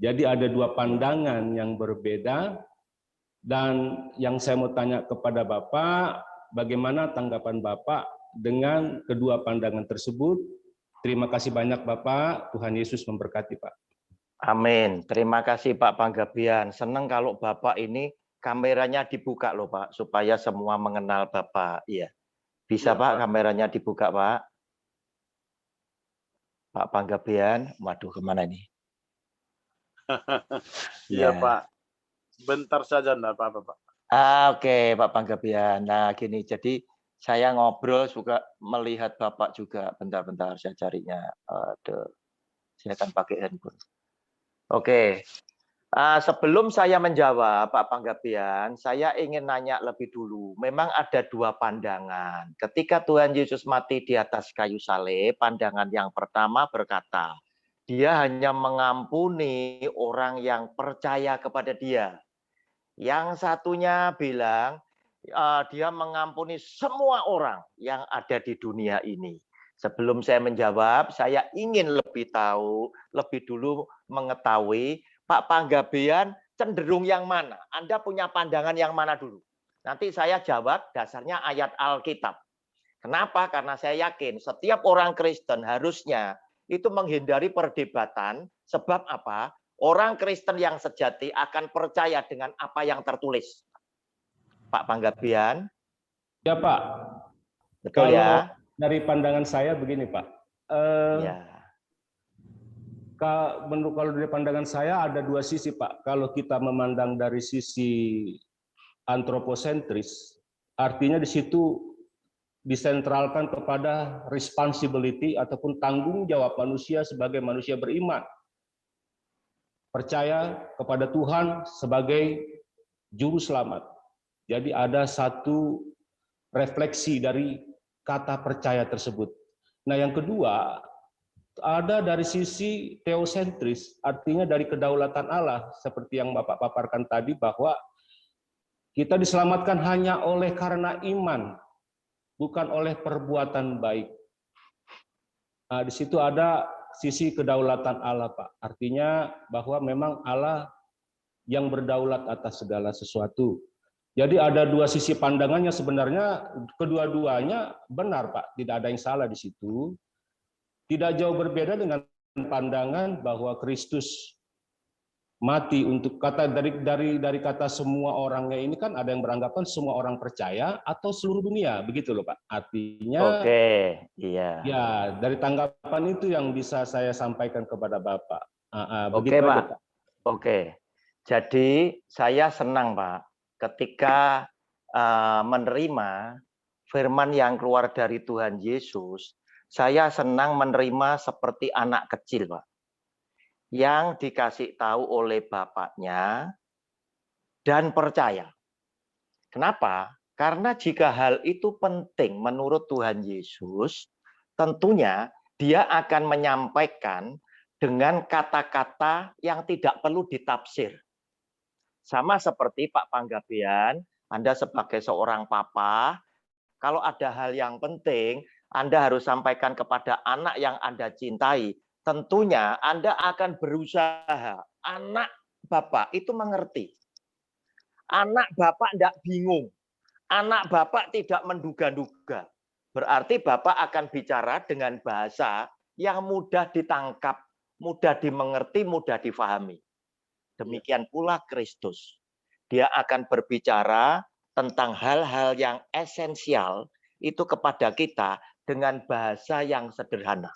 Jadi ada dua pandangan yang berbeda. Dan yang saya mau tanya kepada Bapak, bagaimana tanggapan Bapak dengan kedua pandangan tersebut? Terima kasih banyak Bapak, Tuhan Yesus memberkati Pak. Amin. Terima kasih Pak Panggabean. Senang kalau Bapak ini kameranya dibuka loh Pak, supaya semua mengenal Bapak. Iya. Bisa Pak, kameranya dibuka Pak. Pak Panggabean, waduh kemana ini? Iya Pak. Bentar saja, enggak apa-apa Pak. Oke Pak Panggabean. Nah gini, jadi saya ngobrol suka melihat Bapak juga. Bentar-bentar saya carinya. Aduh, saya akan pakai handphone. Oke. Sebelum saya menjawab Pak Panggabean, saya ingin nanya lebih dulu. Memang ada dua pandangan. Ketika Tuhan Yesus mati di atas kayu salib, pandangan yang pertama berkata, Dia hanya mengampuni orang yang percaya kepada Dia. Yang satunya bilang, Dia mengampuni semua orang yang ada di dunia ini. Sebelum saya menjawab, saya ingin lebih tahu, lebih dulu mengetahui Pak Panggabean cenderung yang mana? Anda punya pandangan yang mana dulu? Nanti saya jawab dasarnya ayat Alkitab. Kenapa? Karena saya yakin setiap orang Kristen harusnya itu menghindari perdebatan. Sebab apa? Orang Kristen yang sejati akan percaya dengan apa yang tertulis. Pak Panggabean? Ya Pak. Betul ya? Dari pandangan saya begini Pak. Kalau dari pandangan saya ada dua sisi Pak. Kalau kita memandang dari sisi antroposentris, artinya di situ disentralkan kepada responsibility ataupun tanggung jawab manusia sebagai manusia beriman. Percaya kepada Tuhan sebagai juru selamat. Jadi ada satu refleksi dari kata percaya tersebut. Nah, yang kedua, ada dari sisi teosentris, artinya dari kedaulatan Allah, seperti yang Bapak paparkan tadi, bahwa kita diselamatkan hanya oleh karena iman, bukan oleh perbuatan baik. Nah, di situ ada sisi kedaulatan Allah, Pak. Artinya bahwa memang Allah yang berdaulat atas segala sesuatu. Jadi ada dua sisi pandangannya, sebenarnya kedua-duanya benar, Pak. Tidak ada yang salah di situ. Tidak jauh berbeda dengan pandangan bahwa Kristus mati untuk kata dari kata semua orangnya ini kan ada yang beranggapan semua orang percaya atau seluruh dunia, begitu loh Pak. Artinya iya. Ya, dari tanggapan itu yang bisa saya sampaikan kepada Bapak. Oke, Begitu aja, Pak. Oke. Jadi saya senang, Pak, ketika menerima firman yang keluar dari Tuhan Yesus, saya senang menerima seperti anak kecil, Pak, yang dikasih tahu oleh bapaknya dan percaya. Kenapa? Karena jika hal itu penting menurut Tuhan Yesus, tentunya dia akan menyampaikan dengan kata-kata yang tidak perlu ditafsir. Sama seperti Pak Panggabean, Anda sebagai seorang papa, kalau ada hal yang penting, Anda harus sampaikan kepada anak yang Anda cintai. Tentunya Anda akan berusaha. Anak Bapak itu mengerti. Anak Bapak tidak bingung. Anak Bapak tidak menduga-duga. Berarti Bapak akan bicara dengan bahasa yang mudah ditangkap, mudah dimengerti, mudah difahami. Demikian pula Kristus. Dia akan berbicara tentang hal-hal yang esensial itu kepada kita dengan bahasa yang sederhana.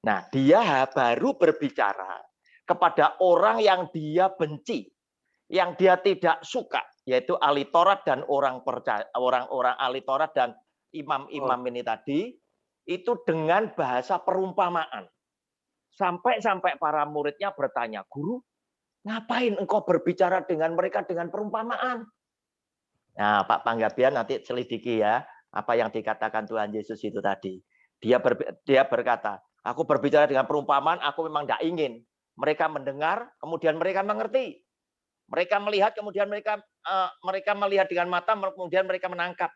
Nah, dia baru berbicara kepada orang yang dia benci, yang dia tidak suka, yaitu ahli Taurat dan orang-orang ahli Taurat dan imam-imam ini tadi, itu dengan bahasa perumpamaan. Sampai para muridnya bertanya, "Guru, ngapain engkau berbicara dengan mereka dengan perumpamaan?" Nah, Pak Panggabean nanti selidiki ya, apa yang dikatakan Tuhan Yesus itu tadi. Dia berkata, "Aku berbicara dengan perumpamaan, aku memang tidak ingin. Mereka mendengar, kemudian mereka mengerti. Mereka melihat, kemudian mereka melihat dengan mata, kemudian mereka menangkap.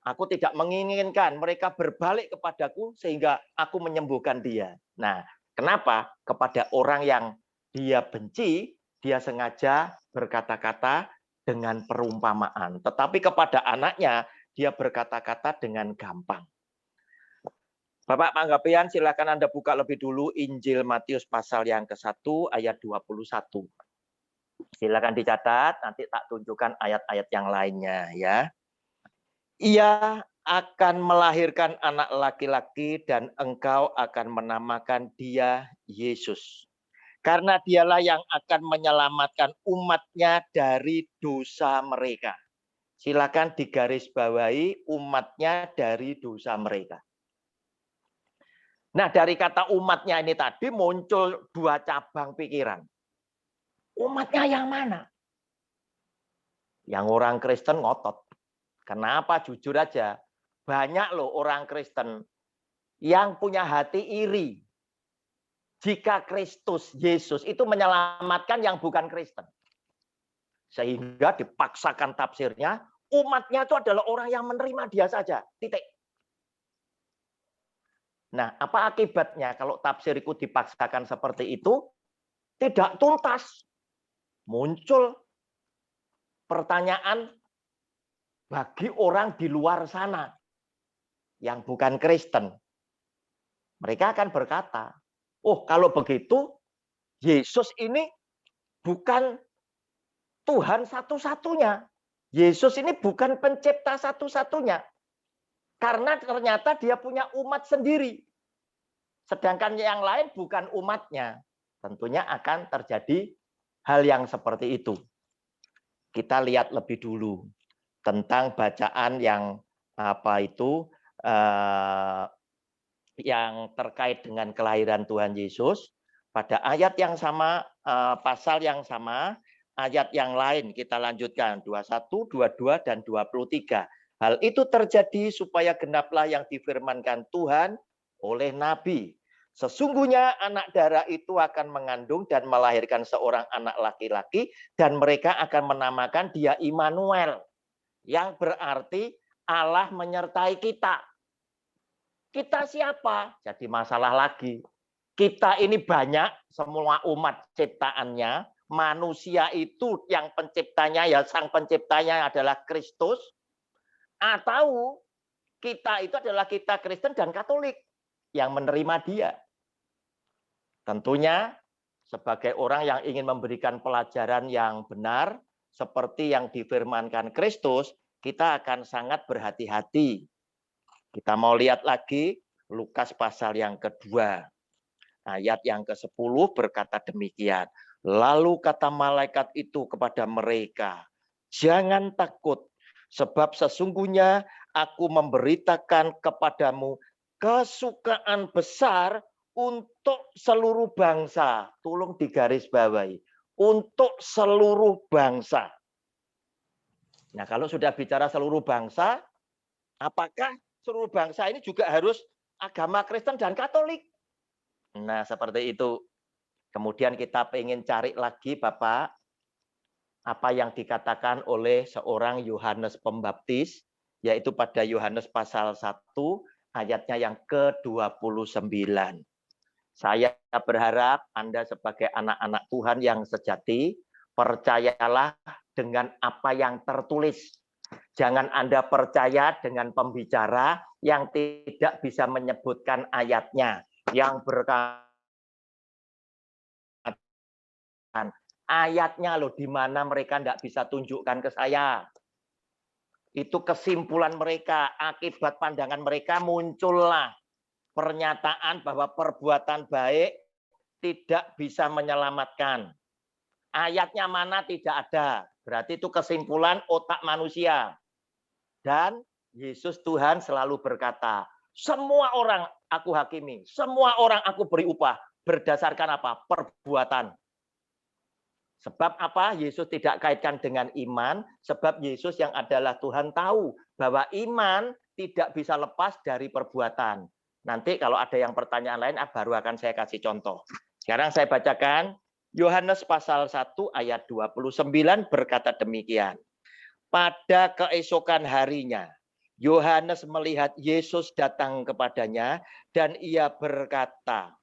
Aku tidak menginginkan mereka berbalik kepadaku sehingga aku menyembuhkan dia." Nah, kenapa? Kepada orang yang dia benci, dia sengaja berkata-kata dengan perumpamaan. Tetapi kepada anaknya, dia berkata-kata dengan gampang. Bapak Panggabean, silakan Anda buka lebih dulu Injil Matius pasal yang ke-1 ayat 21. Silakan dicatat, nanti tak tunjukkan ayat-ayat yang lainnya ya. Ia akan melahirkan anak laki-laki dan engkau akan menamakan dia Yesus. Karena dialah yang akan menyelamatkan umatnya dari dosa mereka. Silakan digarisbawahi umatnya dari dosa mereka. Nah, dari kata umatnya ini tadi muncul dua cabang pikiran. Umatnya yang mana? Yang orang Kristen ngotot. Kenapa? Jujur aja. Banyak loh orang Kristen yang punya hati iri. Jika Kristus, Yesus itu menyelamatkan yang bukan Kristen. Sehingga dipaksakan tafsirnya, umatnya itu adalah orang yang menerima dia saja. Titik. Nah, apa akibatnya kalau tafsirku dipaksakan seperti itu? Tidak tuntas. Muncul pertanyaan bagi orang di luar sana yang bukan Kristen. Mereka akan berkata, "Oh, kalau begitu Yesus ini bukan Tuhan satu-satunya. Yesus ini bukan pencipta satu-satunya. Karena ternyata dia punya umat sendiri. Sedangkan yang lain bukan umatnya." Tentunya akan terjadi hal yang seperti itu. Kita lihat lebih dulu tentang bacaan yang yang terkait dengan kelahiran Tuhan Yesus pada ayat yang sama, pasal yang sama, ayat yang lain kita lanjutkan, 21, 22, dan 23. Hal itu terjadi supaya genaplah yang difirmankan Tuhan oleh Nabi. Sesungguhnya anak darah itu akan mengandung dan melahirkan seorang anak laki-laki, dan mereka akan menamakan dia Immanuel, yang berarti Allah menyertai kita. Kita siapa? Jadi masalah lagi. Kita ini banyak, semua umat ciptaannya. Manusia itu yang penciptanya, ya sang penciptanya adalah Kristus. Atau kita itu adalah kita Kristen dan Katolik yang menerima dia. Tentunya sebagai orang yang ingin memberikan pelajaran yang benar, seperti yang difirmankan Kristus, kita akan sangat berhati-hati. Kita mau lihat lagi Lukas pasal yang kedua. Ayat yang ke-10 berkata demikian. Lalu kata malaikat itu kepada mereka, jangan takut, sebab sesungguhnya aku memberitakan kepadamu kesukaan besar untuk seluruh bangsa. Tolong digarisbawahi. Untuk seluruh bangsa. Nah, kalau sudah bicara seluruh bangsa, apakah seluruh bangsa ini juga harus agama Kristen dan Katolik? Nah, seperti itu. Kemudian kita ingin cari lagi, Bapak, apa yang dikatakan oleh seorang Yohanes Pembaptis, yaitu pada Yohanes pasal 1, ayatnya yang ke-29. Saya berharap Anda sebagai anak-anak Tuhan yang sejati, percayalah dengan apa yang tertulis. Jangan Anda percaya dengan pembicara yang tidak bisa menyebutkan ayatnya, yang berkata ayatnya loh, di mana mereka tidak bisa tunjukkan ke saya. Itu kesimpulan mereka, akibat pandangan mereka muncullah pernyataan bahwa perbuatan baik tidak bisa menyelamatkan. Ayatnya mana tidak ada. Berarti itu kesimpulan otak manusia. Dan Yesus Tuhan selalu berkata, semua orang aku hakimi, semua orang aku beri upah. Berdasarkan apa? Perbuatan. Sebab apa? Yesus tidak kaitkan dengan iman, sebab Yesus yang adalah Tuhan tahu bahwa iman tidak bisa lepas dari perbuatan. Nanti kalau ada yang pertanyaan lain, baru akan saya kasih contoh. Sekarang saya bacakan Yohanes pasal 1 ayat 29 berkata demikian. Pada keesokan harinya, Yohanes melihat Yesus datang kepadanya dan ia berkata,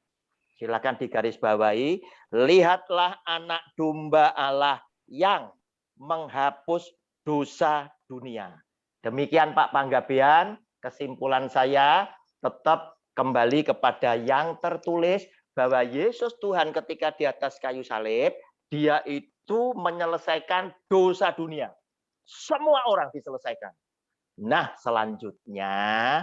silakan digarisbawahi, lihatlah anak domba Allah yang menghapus dosa dunia. Demikian Pak Panggabean, kesimpulan saya tetap kembali kepada yang tertulis bahwa Yesus Tuhan ketika di atas kayu salib, dia itu menyelesaikan dosa dunia. Semua orang diselesaikan. Nah, selanjutnya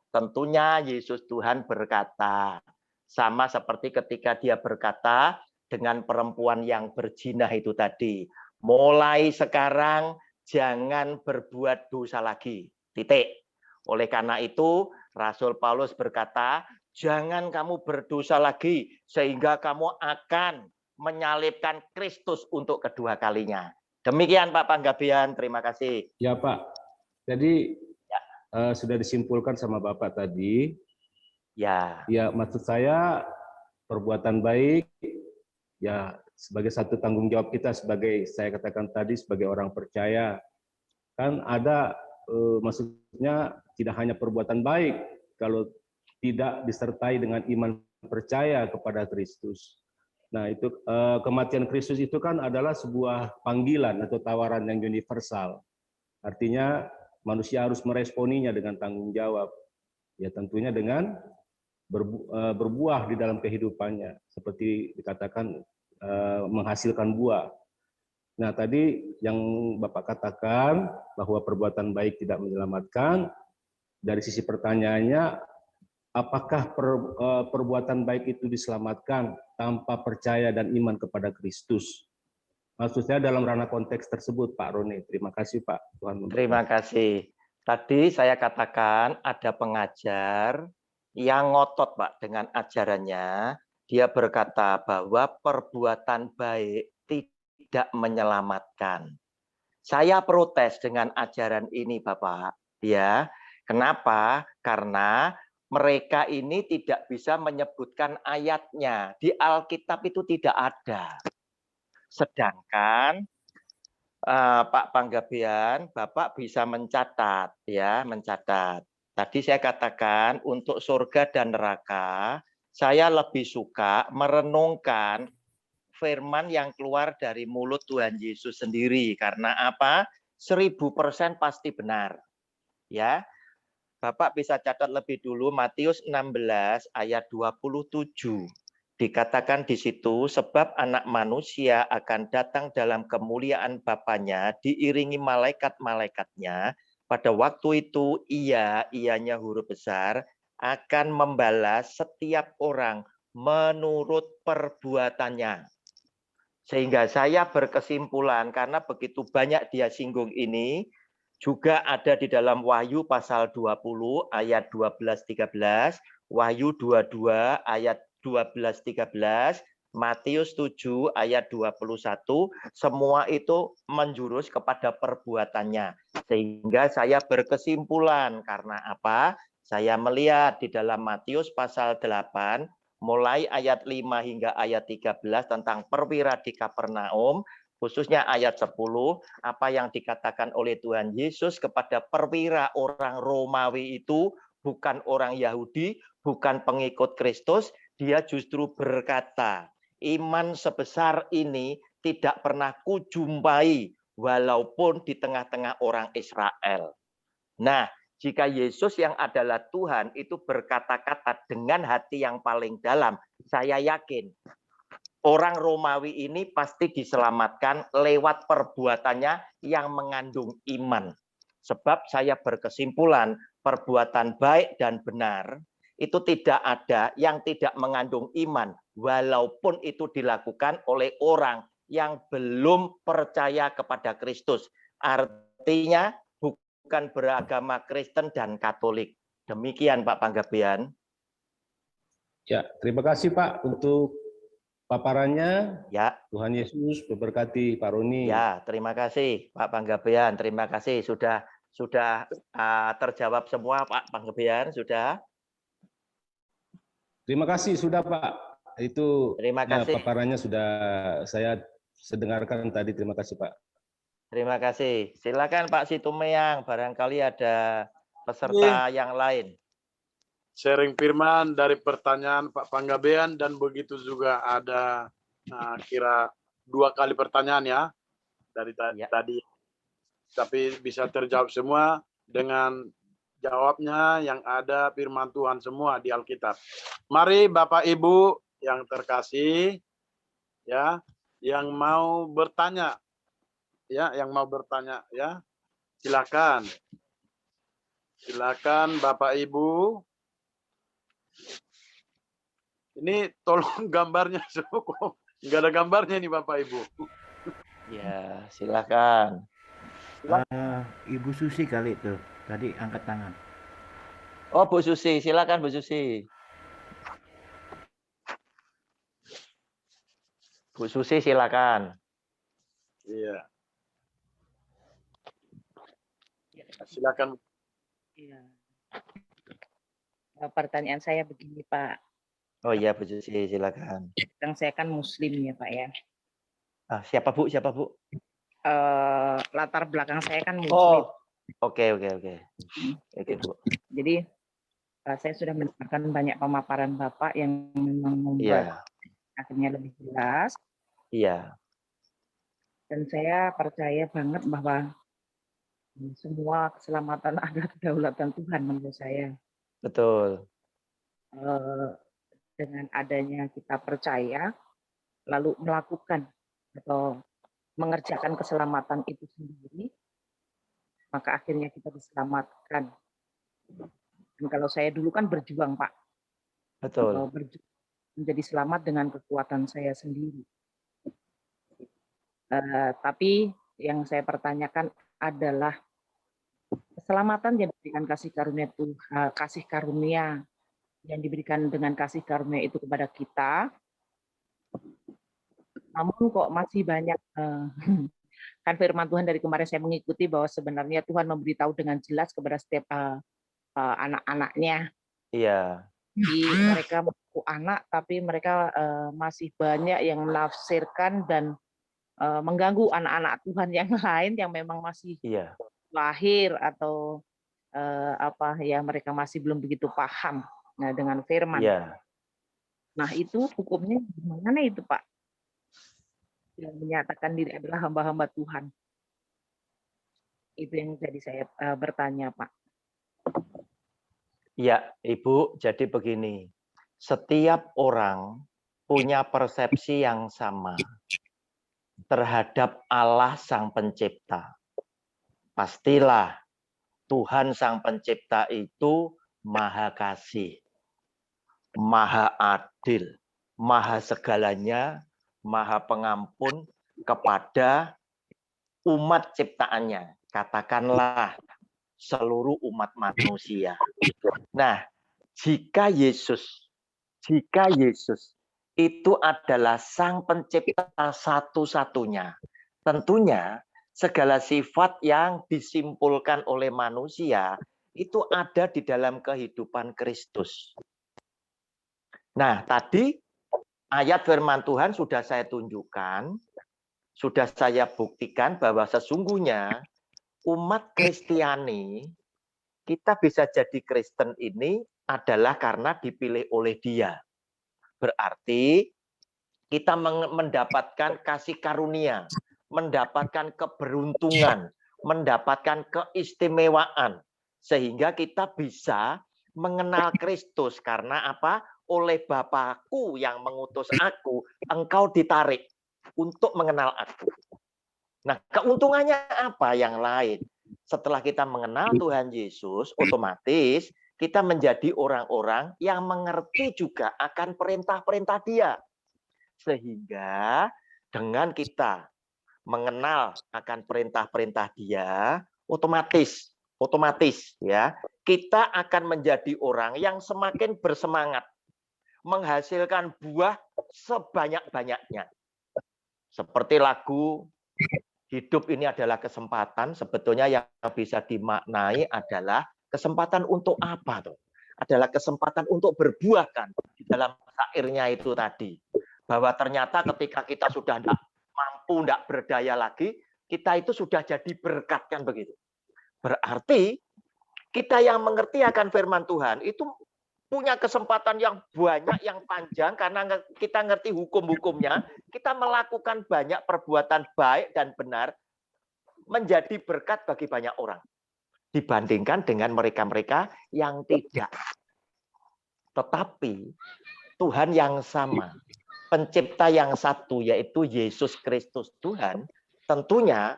tentunya Yesus Tuhan berkata, sama seperti ketika dia berkata dengan perempuan yang berzina itu tadi, mulai sekarang jangan berbuat dosa lagi. Titik. Oleh karena itu, Rasul Paulus berkata, jangan kamu berdosa lagi sehingga kamu akan menyalibkan Kristus untuk kedua kalinya. Demikian Pak Panggabean, terima kasih. Ya Pak, jadi sudah disimpulkan sama Bapak tadi. Ya, maksud saya perbuatan baik ya sebagai satu tanggung jawab kita sebagai, saya katakan tadi, sebagai orang percaya. Kan ada maksudnya tidak hanya perbuatan baik kalau tidak disertai dengan iman percaya kepada Kristus. Nah, itu kematian Kristus itu kan adalah sebuah panggilan atau tawaran yang universal. Artinya manusia harus meresponinya dengan tanggung jawab. Ya tentunya dengan berbuah di dalam kehidupannya, seperti dikatakan menghasilkan buah. Nah, tadi yang Bapak katakan bahwa perbuatan baik tidak menyelamatkan, dari sisi pertanyaannya, apakah perbuatan baik itu diselamatkan tanpa percaya dan iman kepada Kristus? Maksud saya dalam ranah konteks tersebut, Pak Roni. Terima kasih, Pak. Tuhan memberkati. Terima kasih. Tadi saya katakan ada pengajar yang ngotot, Pak, dengan ajarannya. Dia berkata bahwa perbuatan baik tidak menyelamatkan. Saya protes dengan ajaran ini, Bapak. Ya, kenapa? Karena mereka ini tidak bisa menyebutkan ayatnya. Di Alkitab itu tidak ada. Sedangkan Pak Panggabean, Bapak bisa mencatat, ya, mencatat. Tadi saya katakan untuk surga dan neraka, saya lebih suka merenungkan firman yang keluar dari mulut Tuhan Yesus sendiri. Karena apa? 1000% pasti benar. Ya, Bapak bisa catat lebih dulu Matius 16 ayat 27. Dikatakan di situ, sebab anak manusia akan datang dalam kemuliaan Bapanya, diiringi malaikat-malaikatnya. Pada waktu itu, ianya huruf besar, akan membalas setiap orang menurut perbuatannya. Sehingga saya berkesimpulan, karena begitu banyak dia singgung ini, juga ada di dalam Wahyu pasal 20 ayat 12-13, Wahyu 22 ayat 12-13, Matius 7 ayat 21, semua itu menjurus kepada perbuatannya. Sehingga saya berkesimpulan, karena apa? Saya melihat di dalam Matius pasal 8, mulai ayat 5 hingga ayat 13 tentang perwira di Kapernaum, khususnya ayat 10, apa yang dikatakan oleh Tuhan Yesus kepada perwira orang Romawi itu bukan orang Yahudi, bukan pengikut Kristus, dia justru berkata, iman sebesar ini tidak pernah kujumpai walaupun di tengah-tengah orang Israel. Nah, jika Yesus yang adalah Tuhan itu berkata-kata dengan hati yang paling dalam, saya yakin orang Romawi ini pasti diselamatkan lewat perbuatannya yang mengandung iman. Sebab saya berkesimpulan perbuatan baik dan benar itu tidak ada yang tidak mengandung iman, walaupun itu dilakukan oleh orang yang belum percaya kepada Kristus. Artinya bukan beragama Kristen dan Katolik. Demikian Pak Panggabean. Ya, terima kasih Pak untuk paparannya. Ya. Tuhan Yesus memberkati Pak Roni. Ya, terima kasih Pak Panggabean. Terima kasih sudah terjawab semua Pak Panggabean, sudah. Terima kasih sudah Pak. Itu terima kasih. paparannya sudah saya sedengarkan tadi. Terima kasih Pak. Terima kasih. Silakan Pak Situmeang, barangkali ada peserta yang lain. Sharing firman dari pertanyaan Pak Panggabean, dan begitu juga ada kira 2 kali pertanyaan ya dari tadi. Tapi bisa terjawab semua dengan jawabnya yang ada firman Tuhan semua di Alkitab. Mari Bapak Ibu yang terkasih, ya, yang mau bertanya, ya, silakan. Silakan Bapak Ibu. Ini tolong gambarnya semua, nggak ada gambarnya nih Bapak Ibu. Ya, silakan. Ibu Susi kali itu tadi angkat tangan. Oh, Bu Susi, silakan Bu Susi. Bu Susi, silakan. Iya. Silakan. Iya. Pertanyaan saya begini, Pak. Oh iya, Bu Susi, silakan. Saya kan Muslim ya, Pak ya. Siapa Bu? Siapa Bu? Latar belakang saya kan Muslim. Oh, oke. Oke, Bu. Jadi saya sudah mendengarkan banyak pemaparan Bapak yang memang membuat akhirnya lebih jelas. Iya. Dan saya percaya banget bahwa semua keselamatan adalah kedaulatan Tuhan menurut saya. Betul. Dengan adanya kita percaya, lalu melakukan atau mengerjakan keselamatan itu sendiri, maka akhirnya kita diselamatkan. Dan kalau saya dulu kan berjuang, Pak. Betul. Menjadi selamat dengan kekuatan saya sendiri. Tapi yang saya pertanyakan adalah keselamatan yang diberikan kasih karunia yang diberikan dengan kasih karunia itu kepada kita, namun kok masih banyak kan firman Tuhan dari kemarin saya mengikuti bahwa sebenarnya Tuhan memberitahu dengan jelas kepada setiap anak-anaknya. Iya. Jadi mereka mengaku anak, tapi mereka masih banyak yang menafsirkan dan mengganggu anak-anak Tuhan yang lain yang memang masih lahir atau yang mereka masih belum begitu paham dengan firman. Nah itu hukumnya gimana itu Pak? Yang menyatakan diri adalah hamba-hamba Tuhan. Itu yang jadi saya bertanya Pak. Ya Ibu, jadi begini. Setiap orang punya persepsi yang sama terhadap Allah Sang Pencipta. Pastilah Tuhan Sang Pencipta itu Maha Kasih, Maha Adil, Maha segalanya, Maha Pengampun kepada umat ciptaannya. Katakanlah seluruh umat manusia. Nah, jika Yesus itu adalah Sang Pencipta satu-satunya, tentunya segala sifat yang disimpulkan oleh manusia itu ada di dalam kehidupan Kristus. Nah, tadi ayat firman Tuhan sudah saya tunjukkan, sudah saya buktikan bahwa sesungguhnya umat Kristiani, kita bisa jadi Kristen ini adalah karena dipilih oleh Dia. Berarti kita mendapatkan kasih karunia, mendapatkan keberuntungan, mendapatkan keistimewaan, sehingga kita bisa mengenal Kristus. Karena apa? Oleh Bapakku yang mengutus aku, engkau ditarik untuk mengenal aku. Nah, keuntungannya apa yang lain? Setelah kita mengenal Tuhan Yesus, otomatis kita menjadi orang-orang yang mengerti juga akan perintah-perintah Dia. Sehingga dengan kita mengenal akan perintah-perintah Dia, otomatis ya, kita akan menjadi orang yang semakin bersemangat menghasilkan buah sebanyak-banyaknya. Seperti lagu hidup ini adalah kesempatan, sebetulnya yang bisa dimaknai adalah kesempatan untuk apa tuh? Adalah kesempatan untuk berbuah kan di dalam syairnya itu tadi. Bahwa ternyata ketika kita sudah tidak mampu, tidak berdaya lagi, kita itu sudah jadi berkat kan begitu. Berarti kita yang mengerti akan firman Tuhan itu punya kesempatan yang banyak, yang panjang, karena kita ngerti hukum-hukumnya, kita melakukan banyak perbuatan baik dan benar, menjadi berkat bagi banyak orang. Dibandingkan dengan mereka-mereka yang tidak. Tetapi Tuhan yang sama, pencipta yang satu, yaitu Yesus Kristus Tuhan, tentunya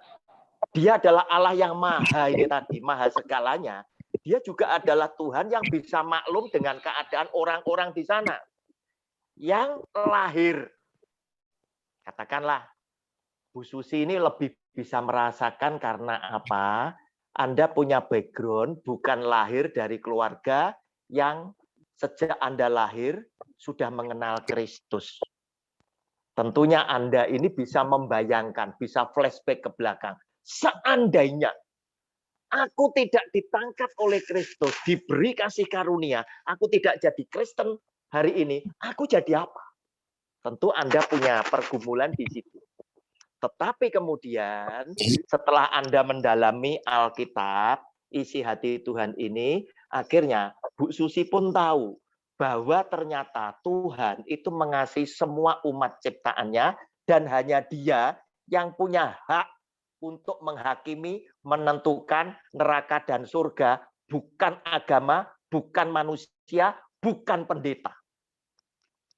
Dia adalah Allah yang maha ini tadi, maha segalanya. Dia juga adalah Tuhan yang bisa maklum dengan keadaan orang-orang di sana. Yang lahir. Katakanlah, Bu Susi ini lebih bisa merasakan karena apa? Anda punya background bukan lahir dari keluarga yang sejak Anda lahir sudah mengenal Kristus. Tentunya Anda ini bisa membayangkan, bisa flashback ke belakang. Seandainya aku tidak ditangkap oleh Kristus, diberi kasih karunia, aku tidak jadi Kristen hari ini, aku jadi apa? Tentu Anda punya pergumulan di situ. Tetapi kemudian setelah Anda mendalami Alkitab, isi hati Tuhan ini, akhirnya Bu Susi pun tahu bahwa ternyata Tuhan itu mengasihi semua umat ciptaannya dan hanya Dia yang punya hak untuk menghakimi, menentukan neraka dan surga, bukan agama, bukan manusia, bukan pendeta.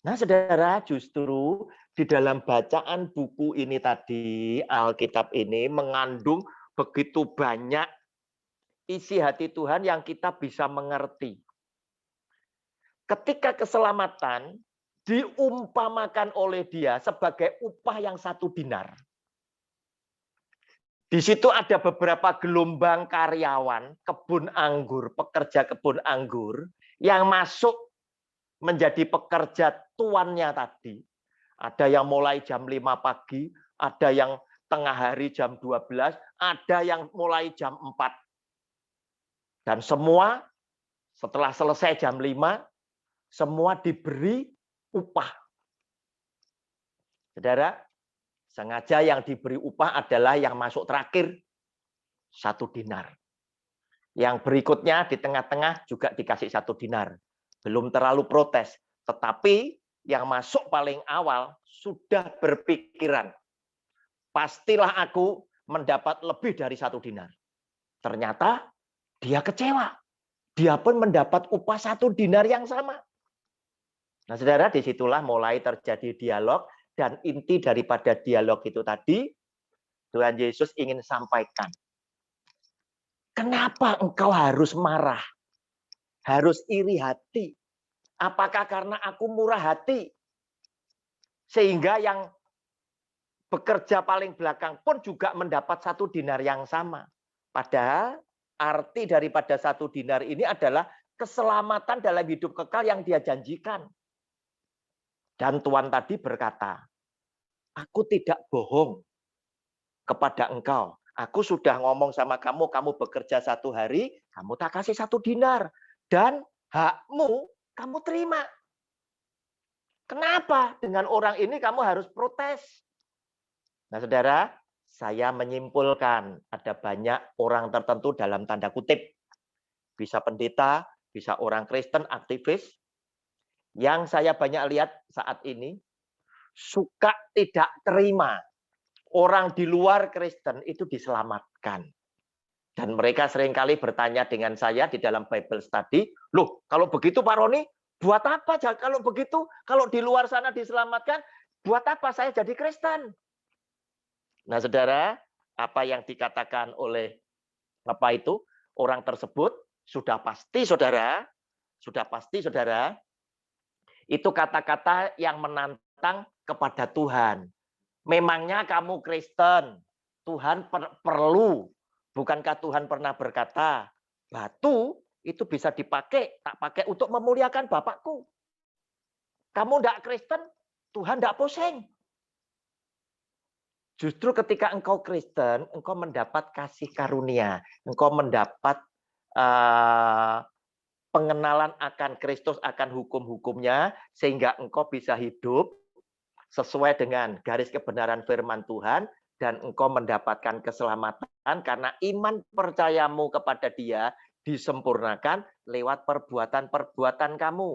Nah, saudara, justru di dalam bacaan buku ini tadi, Alkitab ini mengandung begitu banyak isi hati Tuhan yang kita bisa mengerti. Ketika keselamatan diumpamakan oleh Dia sebagai upah yang 1 dinar. Di situ ada beberapa gelombang karyawan kebun anggur, pekerja kebun anggur yang masuk menjadi pekerja tuannya tadi. Ada yang mulai jam 5 pagi, ada yang tengah hari jam 12, ada yang mulai jam 4. Dan semua setelah selesai jam 5, semua diberi upah. Saudara, sengaja yang diberi upah adalah yang masuk terakhir, 1 dinar. Yang berikutnya di tengah-tengah juga dikasih 1 dinar. Belum terlalu protes. Tetapi yang masuk paling awal sudah berpikiran, pastilah aku mendapat lebih dari 1 dinar. Ternyata dia kecewa. Dia pun mendapat upah 1 dinar yang sama. Nah, saudara, disitulah mulai terjadi dialog. Dan inti daripada dialog itu tadi, Tuhan Yesus ingin sampaikan. Kenapa engkau harus marah? Harus iri hati? Apakah karena aku murah hati? Sehingga yang bekerja paling belakang pun juga mendapat 1 dinar yang sama. Padahal arti daripada 1 dinar ini adalah keselamatan dalam hidup kekal yang dia janjikan. Dan Tuhan tadi berkata, aku tidak bohong kepada engkau. Aku sudah ngomong sama kamu, kamu bekerja 1 hari, kamu tak kasih 1 dinar. Dan hakmu kamu terima. Kenapa dengan orang ini kamu harus protes? Nah, saudara, saya menyimpulkan ada banyak orang tertentu dalam tanda kutip. Bisa pendeta, bisa orang Kristen, aktivis. Yang saya banyak lihat saat ini, suka tidak terima orang di luar Kristen itu diselamatkan. Dan mereka seringkali bertanya dengan saya di dalam Bible Study, loh kalau begitu Pak Roni, buat apa kalau begitu? Kalau di luar sana diselamatkan, buat apa saya jadi Kristen? Nah, saudara, apa yang dikatakan oleh orang tersebut sudah pasti saudara, itu kata-kata yang menantang kepada Tuhan. Memangnya kamu Kristen, Tuhan perlu. Bukankah Tuhan pernah berkata, batu itu bisa dipakai, tak pakai untuk memuliakan Bapakku. Kamu tidak Kristen, Tuhan tidak pusing. Justru ketika engkau Kristen, engkau mendapat kasih karunia. Engkau mendapat pengenalan akan Kristus, akan hukum-hukumnya, sehingga engkau bisa hidup sesuai dengan garis kebenaran firman Tuhan, dan engkau mendapatkan keselamatan karena iman percayamu kepada Dia disempurnakan lewat perbuatan-perbuatan kamu.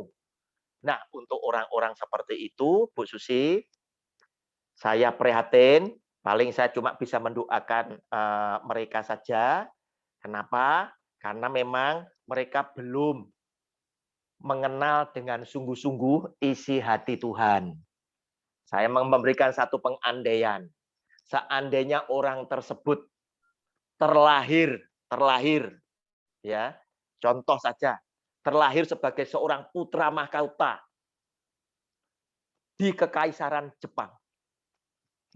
Nah, untuk orang-orang seperti itu, Bu Susi, saya prihatin. Paling saya cuma bisa mendoakan mereka saja. Kenapa? Karena memang mereka belum mengenal dengan sungguh-sungguh isi hati Tuhan. Saya memberikan satu pengandaian. Seandainya orang tersebut terlahir, ya, contoh saja, terlahir sebagai seorang putra mahkota di Kekaisaran Jepang.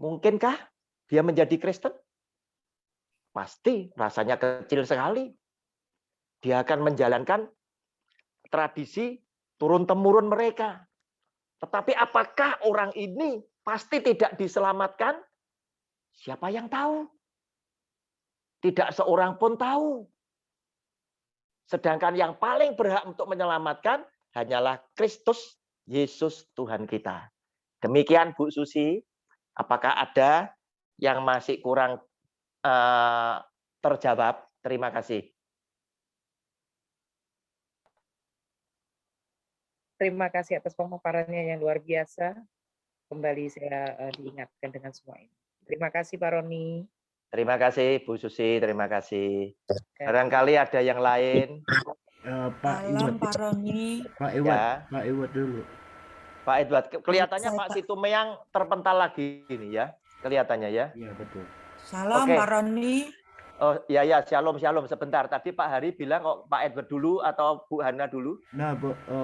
Mungkinkah dia menjadi Kristen? Pasti rasanya kecil sekali. Dia akan menjalankan tradisi turun-temurun mereka. Tetapi apakah orang ini pasti tidak diselamatkan? Siapa yang tahu? Tidak seorang pun tahu. Sedangkan yang paling berhak untuk menyelamatkan hanyalah Kristus Yesus Tuhan kita. Demikian Bu Susi. Apakah ada yang masih kurang terjawab? Terima kasih. Terima kasih atas pemaparannya yang luar biasa. Kembali saya diingatkan dengan semua ini. Terima kasih Pak Roni. Terima kasih Bu Susi, terima kasih. Barangkali ada yang lain. Pak Iwat. Pak Roni. Pak Iwat, Ya. Pak Iwat dulu. Pak Edward, kelihatannya Pak Situmeyang terpental lagi ini ya, kelihatannya ya. Iya betul. Salam Pak Roni. Oh ya shalom sebentar. Tadi Pak Hari bilang kok Pak Edward dulu atau Bu Hana dulu? Nah,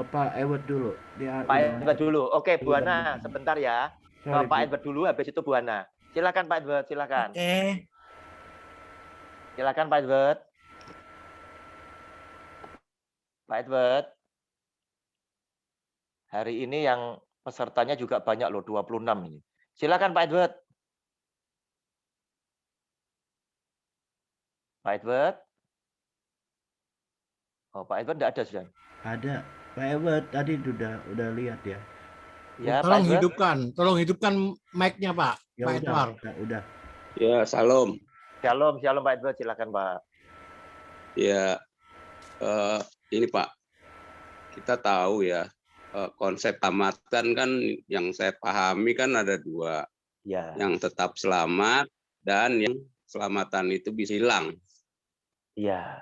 Pak Edward dulu. Pak Edward dulu. Oke, Bu Hana sebentar ya. Pak Edward dulu, habis itu Bu Hana. Silakan Pak Edward, silakan. Oke. Silakan Pak Edward. Pak Edward. Hari ini yang Pesertanya juga banyak loh, 26 ini. Silakan Pak Edward. Pak Edward. Oh, Pak Edward enggak ada sudah. Ada. Pak Edward tadi udah lihat ya. Ya, Tolong Pak hidupkan, mic-nya Pak. Ya Pak udah, Edward. udah. Ya, salam. Shalom Pak Edward, silakan Pak. Ya, ini Pak, kita tahu ya, konsep tamatan kan yang saya pahami kan ada dua. Ya. Yang tetap selamat dan yang selamatan itu bisa hilang. Iya.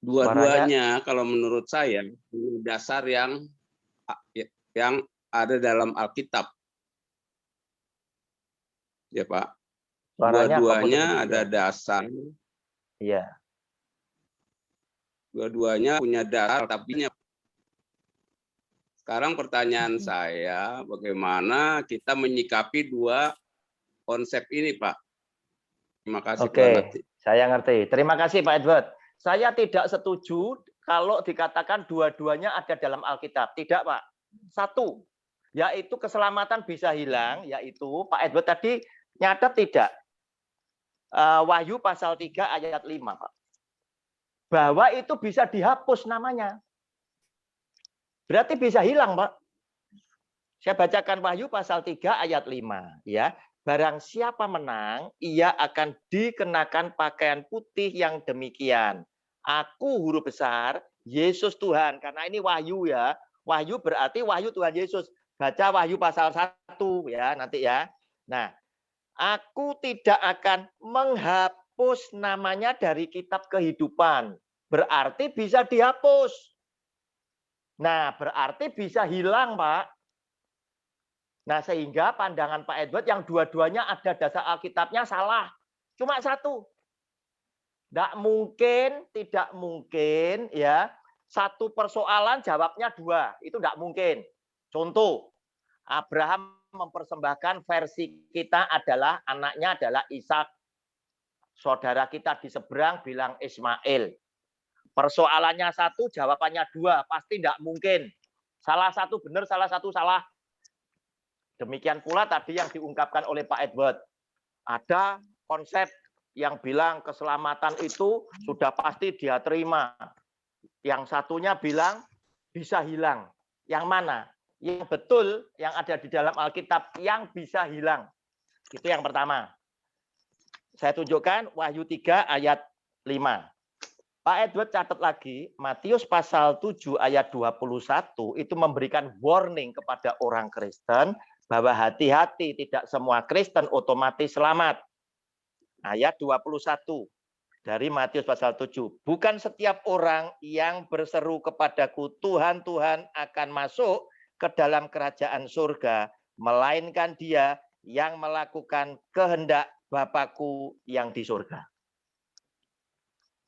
Dua-duanya kalau menurut saya dasar yang ada dalam Alkitab. Ya Pak. Dua-duanya ada dasar. Iya. Dua-duanya punya dasar, tapi sekarang pertanyaan saya, bagaimana kita menyikapi dua konsep ini, Pak? Terima kasih. Oke, saya ngerti. Terima kasih, Pak Edward. Saya tidak setuju kalau dikatakan dua-duanya ada dalam Alkitab. Tidak, Pak. Satu, yaitu keselamatan bisa hilang, yaitu Pak Edward tadi nyatet tidak? Wahyu pasal 3 ayat 5, Pak. Bahwa itu bisa dihapus namanya. Berarti bisa hilang, Pak. Saya bacakan Wahyu pasal 3 ayat 5, ya. Barang siapa menang, ia akan dikenakan pakaian putih yang demikian. Aku huruf besar, Yesus Tuhan. Karena ini wahyu ya. Wahyu berarti wahyu Tuhan Yesus. Baca Wahyu pasal 1 ya nanti ya. Nah, aku tidak akan menghapus namanya dari kitab kehidupan. Berarti bisa dihapus. Nah, berarti bisa hilang, Pak. Nah, sehingga pandangan Pak Edward yang dua-duanya ada dasar Alkitabnya salah. Cuma satu. Tidak mungkin ya. Satu persoalan jawabnya dua. Itu tidak mungkin. Contoh, Abraham mempersembahkan versi kita adalah anaknya adalah Ishak. Saudara kita di seberang bilang Ismail. Persoalannya satu, jawabannya dua. Pasti tidak mungkin. Salah satu benar, salah satu salah. Demikian pula tadi yang diungkapkan oleh Pak Edward. Ada konsep yang bilang keselamatan itu sudah pasti dia terima. Yang satunya bilang bisa hilang. Yang mana? Yang betul yang ada di dalam Alkitab yang bisa hilang. Itu yang pertama. Saya tunjukkan Wahyu 3 ayat 5. Pak Edward catat lagi, Matius pasal 7 ayat 21 itu memberikan warning kepada orang Kristen bahwa hati-hati tidak semua Kristen otomatis selamat. Ayat 21 dari Matius pasal 7. Bukan setiap orang yang berseru kepadaku, Tuhan, Tuhan akan masuk ke dalam kerajaan surga, melainkan dia yang melakukan kehendak Bapakku yang di surga.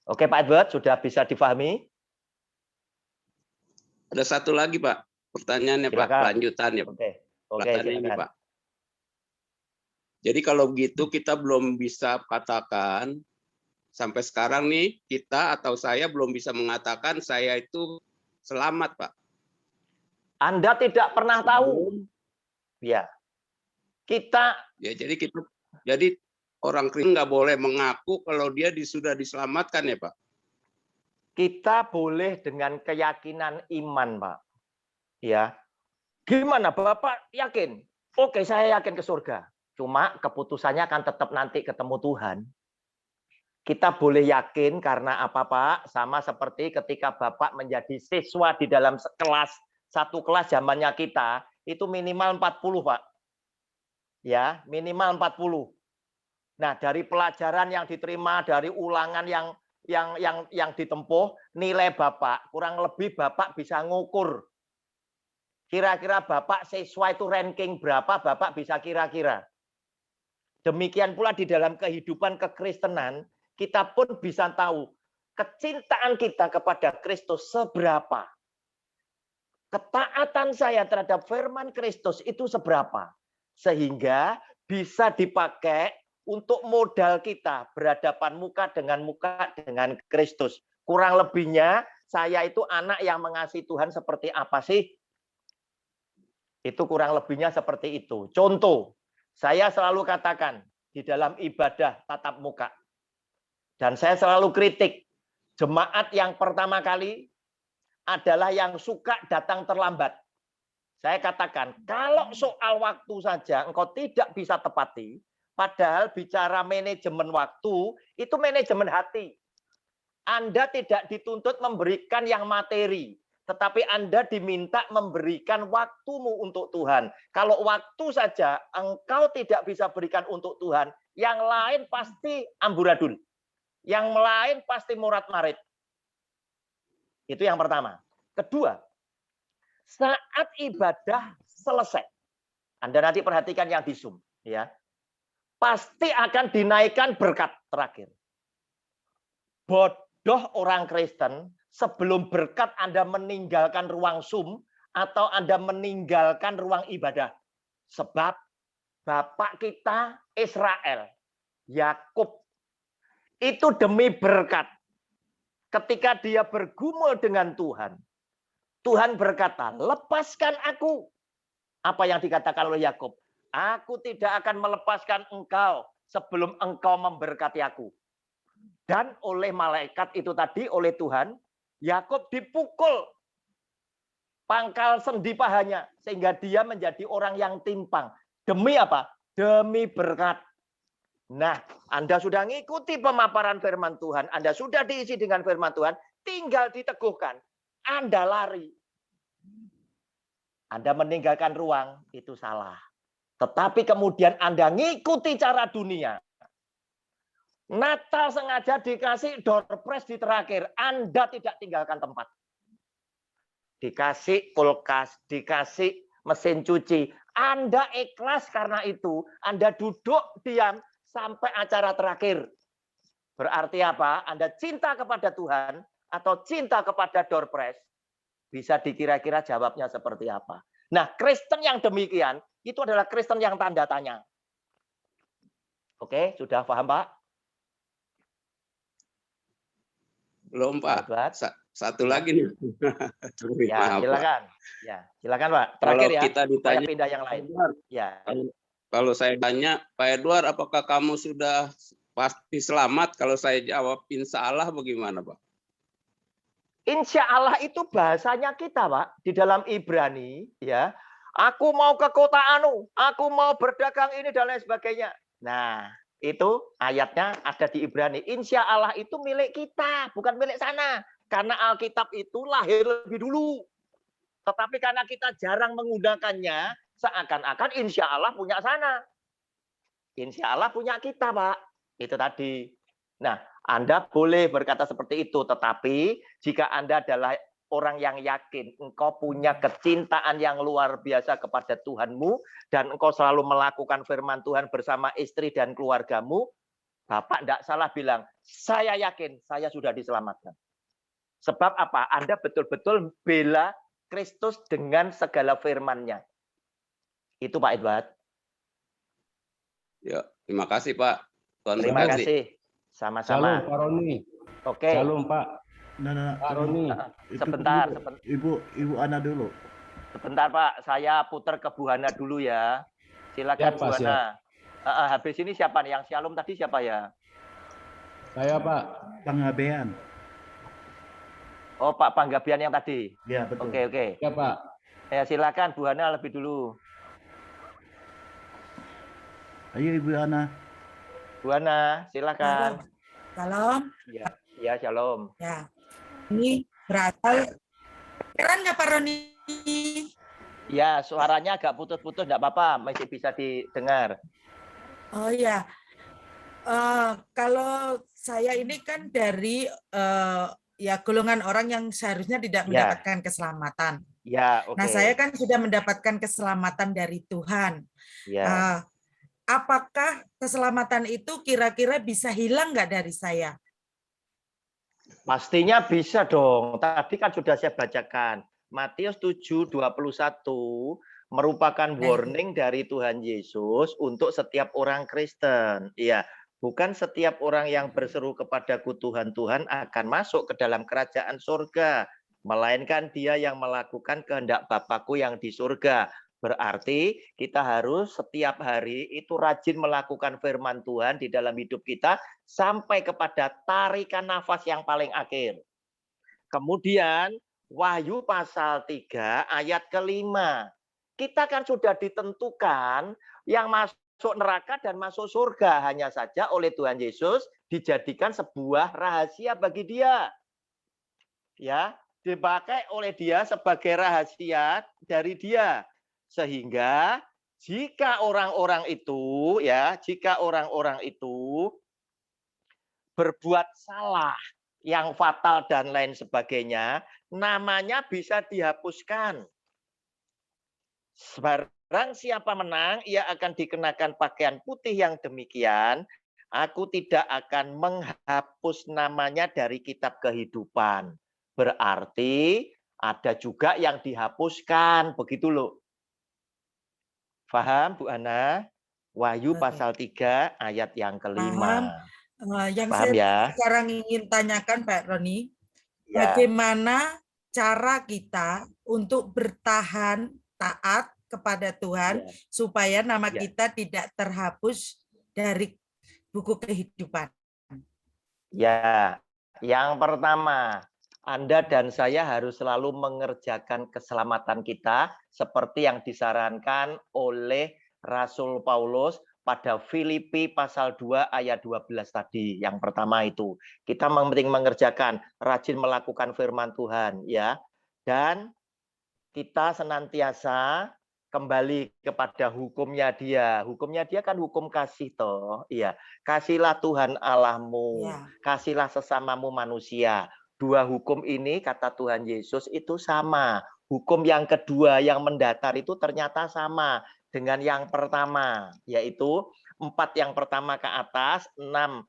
Oke Pak Edward, sudah bisa difahami? Ada satu lagi Pak, pertanyaannya Silakan. Pak, lanjutannya. Oke, ini Pak. Jadi kalau begitu kita belum bisa katakan, sampai sekarang nih kita atau saya belum bisa mengatakan saya itu selamat Pak. Anda tidak pernah tahu. Ya. Jadi orang Kristen nggak boleh mengaku kalau dia sudah diselamatkan ya Pak. Kita boleh dengan keyakinan iman, Pak. Ya. Gimana Bapak yakin? Oke, saya yakin ke surga. Cuma keputusannya kan tetap nanti ketemu Tuhan. Kita boleh yakin karena apa Pak? Sama seperti ketika Bapak menjadi siswa di dalam kelas, satu kelas zamannya kita, itu minimal 40 Pak. Ya, minimal 40. Nah, dari pelajaran yang diterima, dari ulangan yang ditempuh, nilai Bapak, kurang lebih Bapak bisa ngukur. Kira-kira Bapak siswa itu ranking berapa, Bapak bisa kira-kira. Demikian pula di dalam kehidupan kekristenan, kita pun bisa tahu kecintaan kita kepada Kristus seberapa. Ketaatan saya terhadap firman Kristus itu seberapa. Sehingga bisa dipakai untuk modal kita berhadapan muka dengan Kristus. Kurang lebihnya saya itu anak yang mengasihi Tuhan seperti apa sih? Itu kurang lebihnya seperti itu. Contoh, saya selalu katakan di dalam ibadah tatap muka. Dan saya selalu kritik, jemaat yang pertama kali adalah yang suka datang terlambat. Saya katakan, kalau soal waktu saja engkau tidak bisa tepati, padahal bicara manajemen waktu, itu manajemen hati. Anda tidak dituntut memberikan yang materi, tetapi Anda diminta memberikan waktumu untuk Tuhan. Kalau waktu saja engkau tidak bisa berikan untuk Tuhan, yang lain pasti amburadul. Yang lain pasti murat-marit. Itu yang pertama. Kedua, saat ibadah selesai, Anda nanti perhatikan yang di Zoom, ya, pasti akan dinaikkan berkat terakhir. Bodoh orang Kristen sebelum berkat Anda meninggalkan ruang Zoom atau Anda meninggalkan ruang ibadah. Sebab Bapak kita Israel, Yakub, itu demi berkat. Ketika dia bergumul dengan Tuhan, Tuhan berkata, lepaskan aku. Apa yang dikatakan oleh Yakub? Aku tidak akan melepaskan engkau sebelum engkau memberkati aku. Dan oleh malaikat itu tadi, oleh Tuhan, Yakub dipukul pangkal sendi pahanya. Sehingga dia menjadi orang yang timpang. Demi apa? Demi berkat. Nah, Anda sudah ngikuti pemaparan firman Tuhan, Anda sudah diisi dengan firman Tuhan, tinggal diteguhkan. Anda lari. Anda meninggalkan ruang, itu salah. Tetapi kemudian Anda ngikuti cara dunia. Natal sengaja dikasih door prize di terakhir, Anda tidak tinggalkan tempat. Dikasih kulkas, dikasih mesin cuci. Anda ikhlas karena itu, Anda duduk diam, sampai acara terakhir. Berarti apa? Anda cinta kepada Tuhan atau cinta kepada door prize? Bisa dikira-kira jawabnya seperti apa. Nah, Kristen yang demikian, itu adalah Kristen yang tanda tanya. Oke, sudah paham, Pak? Belum, Pak. Satu lagi nih. Ya, silakan. Ya, silakan, Pak. Terakhir ya, kita ditanya, saya pindah yang lain. Ya. Kalau saya tanya, Pak Edward, apakah kamu sudah pasti selamat? Kalau saya jawab insya Allah, bagaimana, Pak? Insya Allah itu bahasanya kita, Pak. Di dalam Ibrani, ya. Aku mau ke kota anu, aku mau berdagang ini dan lain sebagainya. Nah, itu ayatnya ada di Ibrani. Insya Allah itu milik kita, bukan milik sana. Karena Alkitab itu lahir lebih dulu. Tetapi karena kita jarang menggunakannya, seakan-akan insya Allah punya sana. Insya Allah punya kita, Pak. Itu tadi. Nah, Anda boleh berkata seperti itu. Tetapi jika Anda adalah orang yang yakin, engkau punya kecintaan yang luar biasa kepada Tuhanmu, dan engkau selalu melakukan firman Tuhan bersama istri dan keluargamu, Bapak tidak salah bilang, saya yakin saya sudah diselamatkan. Sebab apa? Anda betul-betul bela Kristus dengan segala firman-Nya. Itu Pak Edward. Ya, terima kasih Pak. Tuhan terima kasih. Sama-sama. Shalom Pak Roni. Oke. Shalom Pak. Nah, Pak Roni. Sebentar. Ibu Ana dulu. Sebentar Pak, saya putar ke Bu Hana dulu ya. Silakan Bu Hana. Habis ini siapa nih? Yang Shalom tadi siapa ya? Saya Pak. Panggabean. Oh Pak Panggabean yang tadi. Ya betul. Oke. Ya Pak. Ya silakan Bu Hana lebih dulu. Ayo Ibu Ana. Bu Hana, silakan. Shalom. Ya, shalom. Ya. Ini berasal. Keren nggak Pak Roni? Ya, suaranya agak putus-putus, enggak apa-apa, masih bisa didengar. Oh ya. Kalau saya ini kan dari ya golongan orang yang seharusnya tidak mendapatkan keselamatan. Ya, oke. Nah, saya kan sudah mendapatkan keselamatan dari Tuhan. Ya. Apakah keselamatan itu kira-kira bisa hilang nggak dari saya? Pastinya bisa dong. Tadi kan sudah saya bacakan. Matius 7:21 merupakan warning dari Tuhan Yesus untuk setiap orang Kristen. Iya, bukan setiap orang yang berseru kepadaku Tuhan, Tuhan akan masuk ke dalam kerajaan surga, melainkan dia yang melakukan kehendak Bapakku yang di surga. Berarti kita harus setiap hari itu rajin melakukan firman Tuhan di dalam hidup kita sampai kepada tarikan nafas yang paling akhir. Kemudian Wahyu pasal 3 ayat ke-5. Kita kan sudah ditentukan yang masuk neraka dan masuk surga. Hanya saja oleh Tuhan Yesus dijadikan sebuah rahasia bagi dia. Ya, dipakai oleh dia sebagai rahasia dari dia. Sehingga jika orang-orang itu berbuat salah yang fatal dan lain sebagainya, namanya bisa dihapuskan. Barang siapa menang, ia akan dikenakan pakaian putih yang demikian. Aku tidak akan menghapus namanya dari kitab kehidupan. Berarti ada juga yang dihapuskan. Begitu loh. Paham, Bu Ana? Wahyu pasal 3 ayat yang ke-5. Paham. Yang paham saya ya? sekarang ingin tanyakan Pak Roni, Ya. bagaimana cara kita untuk bertahan taat kepada Tuhan supaya nama kita tidak terhapus dari buku kehidupan? Ya, yang pertama, Anda dan saya harus selalu mengerjakan keselamatan kita seperti yang disarankan oleh Rasul Paulus pada Filipi pasal 2 ayat 12 tadi. Yang pertama itu, kita penting mengerjakan, rajin melakukan firman Tuhan ya. Dan kita senantiasa kembali kepada hukumnya dia. Hukumnya dia kan hukum kasih toh. Iya, kasihlah Tuhan Allahmu, kasihlah sesamamu manusia. Dua hukum ini kata Tuhan Yesus itu sama. Hukum yang kedua yang mendatar itu ternyata sama dengan yang pertama, yaitu 4 yang pertama ke atas, 6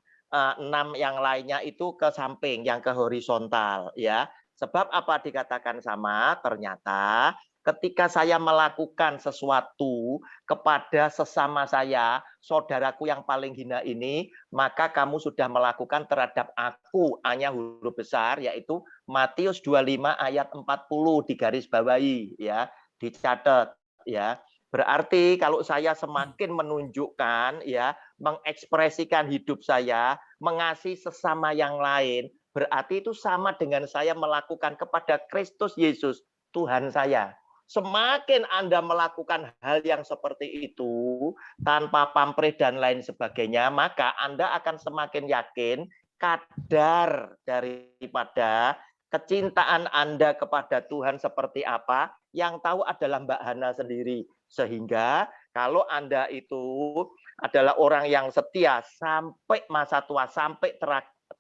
yang lainnya itu ke samping, yang ke horizontal ya. Sebab apa dikatakan sama? Ternyata ketika saya melakukan sesuatu kepada sesama saya, saudaraku yang paling hina ini, maka kamu sudah melakukan terhadap aku, hanya huruf besar, yaitu Matius 25 ayat 40 digarisbawahi ya, dicatat ya. Berarti kalau saya semakin menunjukkan ya, mengekspresikan hidup saya, mengasihi sesama yang lain, berarti itu sama dengan saya melakukan kepada Kristus Yesus, Tuhan saya. Semakin Anda melakukan hal yang seperti itu, tanpa pamrih dan lain sebagainya, maka Anda akan semakin yakin kadar daripada kecintaan Anda kepada Tuhan seperti apa, yang tahu adalah Mbak Hana sendiri. Sehingga kalau Anda itu adalah orang yang setia sampai masa tua, sampai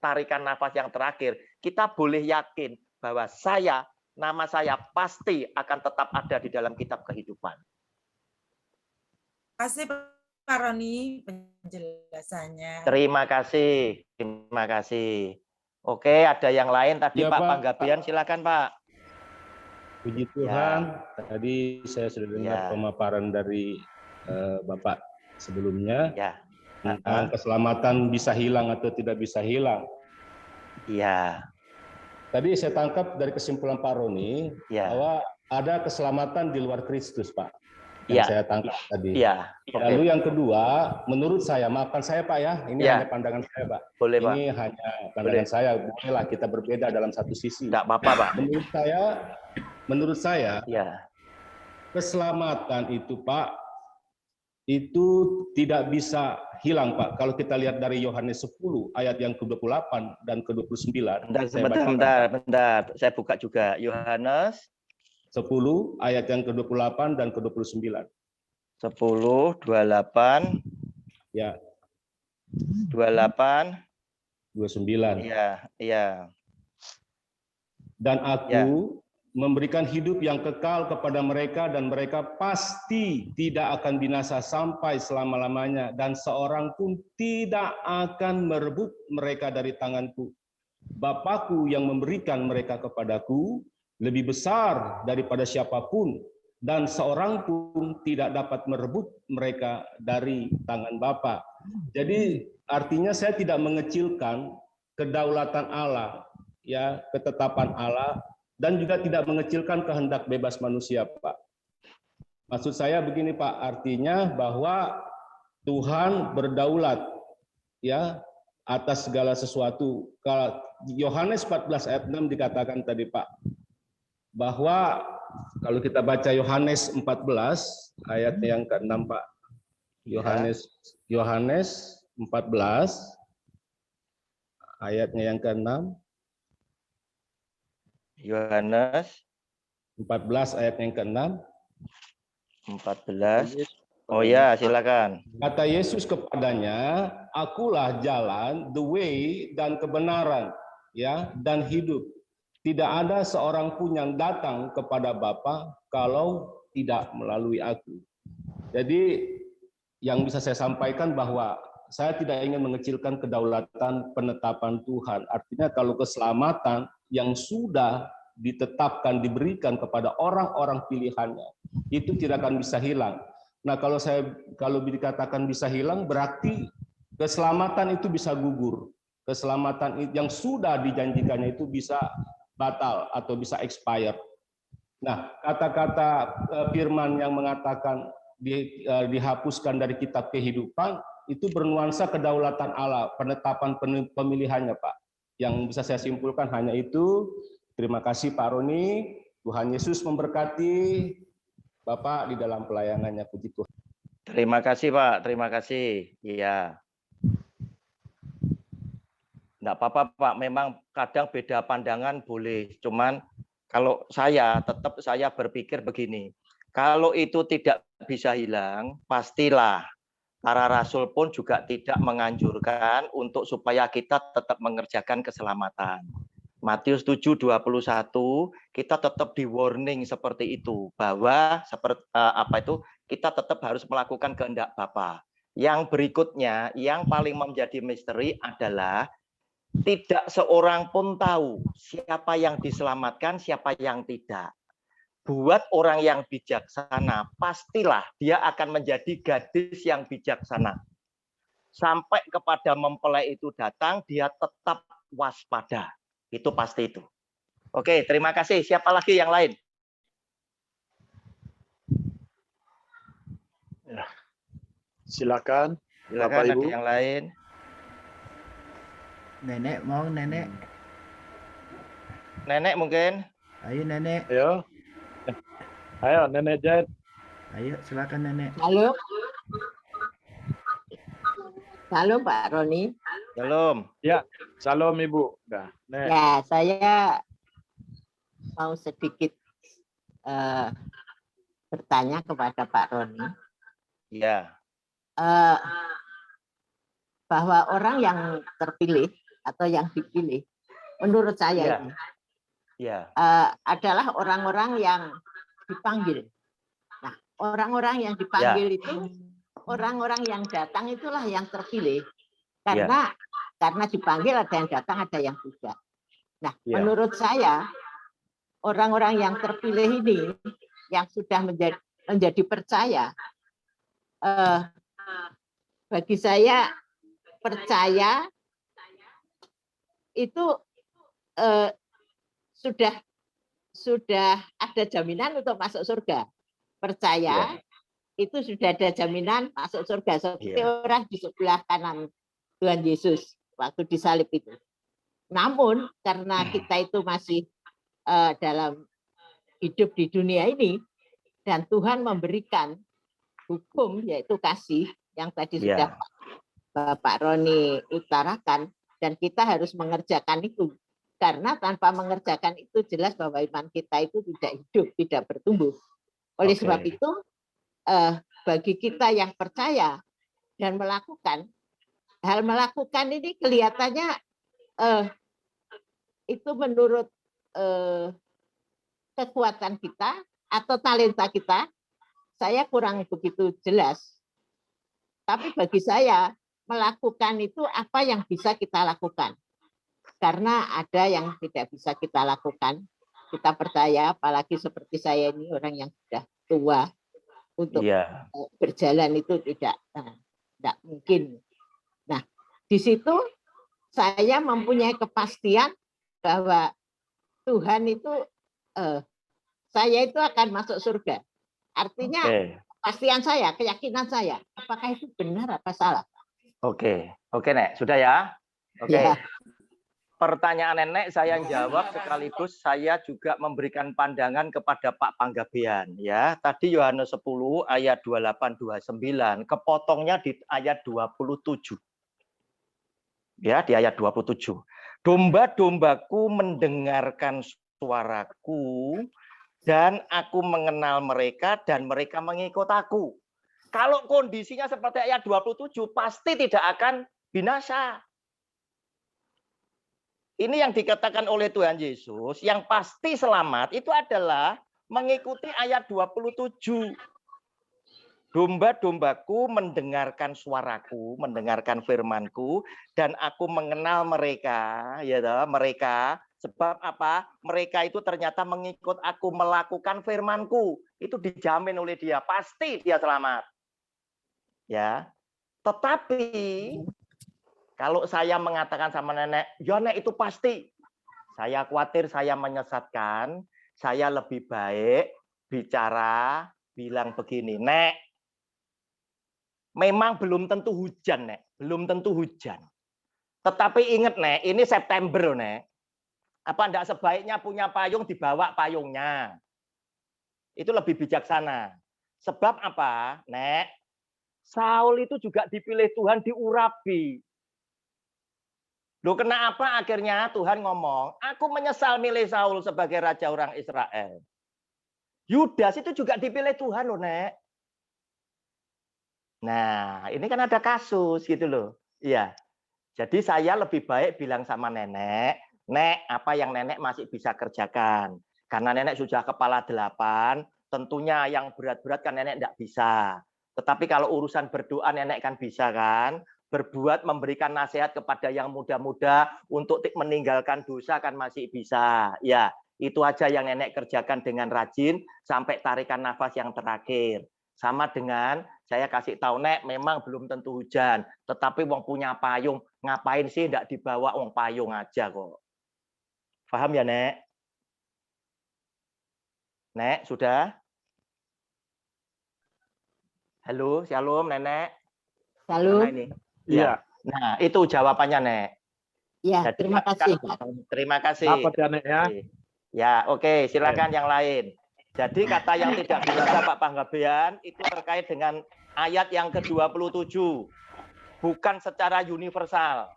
tarikan nafas yang terakhir, kita boleh yakin bahwa nama saya pasti akan tetap ada di dalam kitab kehidupan. Terima kasih Pak Roni penjelasannya. Terima kasih. Oke, ada yang lain tadi ya, Pak Panggabean, silakan Pak. Puji Tuhan, tadi saya sudah dengar pemaparan dari Bapak sebelumnya tentang keselamatan bisa hilang atau tidak bisa hilang. Iya. Tadi saya tangkap dari kesimpulan Pak Roni bahwa ada keselamatan di luar Kristus, Pak. Yang saya tangkap tadi. Lalu yang kedua, menurut saya, maafkan saya Pak ya, ini hanya pandangan saya Pak. Boleh, Pak. Ini hanya pandangan saya, bolehlah kita berbeda dalam satu sisi. Enggak apa-apa Pak. Menurut saya, keselamatan itu Pak, itu tidak bisa hilang Pak. Kalau kita lihat dari Yohanes 10 ayat yang ke-28 dan ke-29. Bentar. Saya buka juga. Yohanes 10 ayat yang ke-28 dan ke-29. 10, 28. Ya. 28. 29. Iya. Dan aku memberikan hidup yang kekal kepada mereka dan mereka pasti tidak akan binasa sampai selama-lamanya dan seorang pun tidak akan merebut mereka dari tanganku. Bapakku yang memberikan mereka kepadaku lebih besar daripada siapapun dan seorang pun tidak dapat merebut mereka dari tangan Bapa. Jadi artinya saya tidak mengecilkan kedaulatan Allah, ya, ketetapan Allah, dan juga tidak mengecilkan kehendak bebas manusia, Pak. Maksud saya begini, Pak, artinya bahwa Tuhan berdaulat, ya, atas segala sesuatu. Kalau Yohanes 14 ayat 6 dikatakan tadi, Pak, bahwa kalau kita baca Yohanes 14 ayat yang ke-6, Pak. Yohanes 14 ayatnya yang ke-6. Yohanes 14 ayat yang ke-6. 14. Oh ya, silakan. Kata Yesus kepadanya, akulah jalan, the way, dan kebenaran, ya, dan hidup. Tidak ada seorang pun yang datang kepada Bapa kalau tidak melalui aku. Jadi yang bisa saya sampaikan bahwa saya tidak ingin mengecilkan kedaulatan penetapan Tuhan. Artinya kalau keselamatan yang sudah ditetapkan, diberikan kepada orang-orang pilihannya, itu tidak akan bisa hilang. Nah, kalau dikatakan bisa hilang, berarti keselamatan itu bisa gugur. Keselamatan yang sudah dijanjikannya itu bisa batal atau bisa expired. Nah, kata-kata firman yang mengatakan dihapuskan dari kitab kehidupan itu bernuansa kedaulatan Allah, penetapan pemilihannya, Pak. Yang bisa saya simpulkan hanya itu. Terima kasih Pak Roni. Tuhan Yesus memberkati Bapak di dalam pelayanannya, puji Tuhan. Terima kasih, Pak. Terima kasih. Iya. Enggak apa-apa, Pak. Memang kadang beda pandangan boleh. Cuman kalau saya berpikir begini. Kalau itu tidak bisa hilang, pastilah para rasul pun juga tidak menganjurkan untuk supaya kita tetap mengerjakan keselamatan. Matius 7:21 kita tetap di warning seperti itu, bahwa kita tetap harus melakukan kehendak Bapa. Yang berikutnya, yang paling menjadi misteri adalah tidak seorang pun tahu siapa yang diselamatkan, siapa yang tidak. Buat orang yang bijaksana, pastilah dia akan menjadi gadis yang bijaksana. Sampai kepada mempelai itu datang, dia tetap waspada. Itu pasti itu. Oke, terima kasih. Siapa lagi yang lain? Ya. Silakan. Silakan, Bapak, Ibu. ada yang lain. Nenek mau nenek. Nenek mungkin. Ayo nenek. Ayo Nenek Jet. Ayo silakan nenek. Halo. Halo Pak Roni. Shalom. Ya, salam Ibu. Nah, ya, saya mau sedikit bertanya kepada Pak Roni. Ya. Bahwa orang yang terpilih atau yang dipilih, menurut saya ini, adalah orang-orang yang dipanggil. Nah, orang-orang yang dipanggil itu, orang-orang yang datang itulah yang terpilih. Karena dipanggil ada yang datang, ada yang tidak. Nah, menurut saya, orang-orang yang terpilih ini, yang sudah menjadi percaya, bagi saya percaya itu sudah ada jaminan untuk masuk surga. Percaya itu sudah ada jaminan masuk surga. Seperti orang di sebelah kanan Tuhan Yesus waktu disalib itu. Namun karena kita itu masih dalam hidup di dunia ini dan Tuhan memberikan hukum yaitu kasih yang tadi sudah Bapak Roni utarakan, dan kita harus mengerjakan itu. Karena tanpa mengerjakan itu jelas bahwa iman kita itu tidak hidup, tidak bertumbuh. Oleh sebab itu, bagi kita yang percaya dan melakukan, hal melakukan ini kelihatannya itu menurut kekuatan kita atau talenta kita, saya kurang begitu jelas. Tapi bagi saya, melakukan itu apa yang bisa kita lakukan. Karena ada yang tidak bisa kita lakukan. Kita percaya, apalagi seperti saya ini orang yang sudah tua untuk berjalan itu tidak mungkin. Nah, di situ saya mempunyai kepastian bahwa Tuhan itu saya itu akan masuk surga. Artinya kepastian saya, keyakinan saya, apakah itu benar apa salah? Oke, Nek, sudah ya? Oke. Ya. Pertanyaan Nenek saya jawab sekaligus saya juga memberikan pandangan kepada Pak Panggabean ya. Tadi Yohanes 10 ayat 28 29, kepotongnya di ayat 27. Ya, di ayat 27. Domba-dombaku mendengarkan suaraku dan aku mengenal mereka dan mereka mengikut aku. Kalau kondisinya seperti ayat 27 pasti tidak akan binasa. Ini yang dikatakan oleh Tuhan Yesus, yang pasti selamat itu adalah mengikuti ayat 27. Domba-dombaku mendengarkan suaraku, mendengarkan firmanku, dan aku mengenal mereka, ya mereka. Sebab apa? Mereka itu ternyata mengikut aku, melakukan firmanku. Itu dijamin oleh dia, pasti dia selamat. Ya, tetapi kalau saya mengatakan sama Nenek, ya Nek itu pasti. Saya khawatir saya menyesatkan, saya lebih baik bicara, bilang begini, Nek, memang belum tentu hujan, Nek. Belum tentu hujan. Tetapi ingat, Nek, ini September, Nek. Apa enggak sebaiknya punya payung, dibawa payungnya? Itu lebih bijaksana. Sebab apa, Nek? Saul itu juga dipilih Tuhan, diurapi. Loh, kenapa akhirnya Tuhan ngomong, aku menyesal milih Saul sebagai raja orang Israel. Yudas itu juga dipilih Tuhan loh, Nek. Nah, ini kan ada kasus gitu loh. Iya. Jadi saya lebih baik bilang sama Nenek, Nek, apa yang Nenek masih bisa kerjakan. Karena Nenek sudah kepala 8, tentunya yang berat-berat kan Nenek enggak bisa. Tetapi kalau urusan berdoa Nenek kan bisa kan. Berbuat, memberikan nasihat kepada yang muda-muda untuk meninggalkan dosa kan masih bisa. Ya, itu aja yang Nenek kerjakan dengan rajin sampai tarikan nafas yang terakhir. Sama dengan saya kasih tahu, Nek, memang belum tentu hujan, tetapi wong punya payung, ngapain sih enggak dibawa wong payung aja kok. Paham ya, Nek? Nek, sudah? Halo, shalom, Nenek. Shalom. Ini. Ya. Nah, itu jawabannya, Nek. Ya, terima kasih. Terima kasih. Dapat ya, Nek ya. Ya, oke, silakan yang lain. Jadi kata yang tidak binasa Pak Panggabean itu terkait dengan ayat yang ke-27. Bukan secara universal.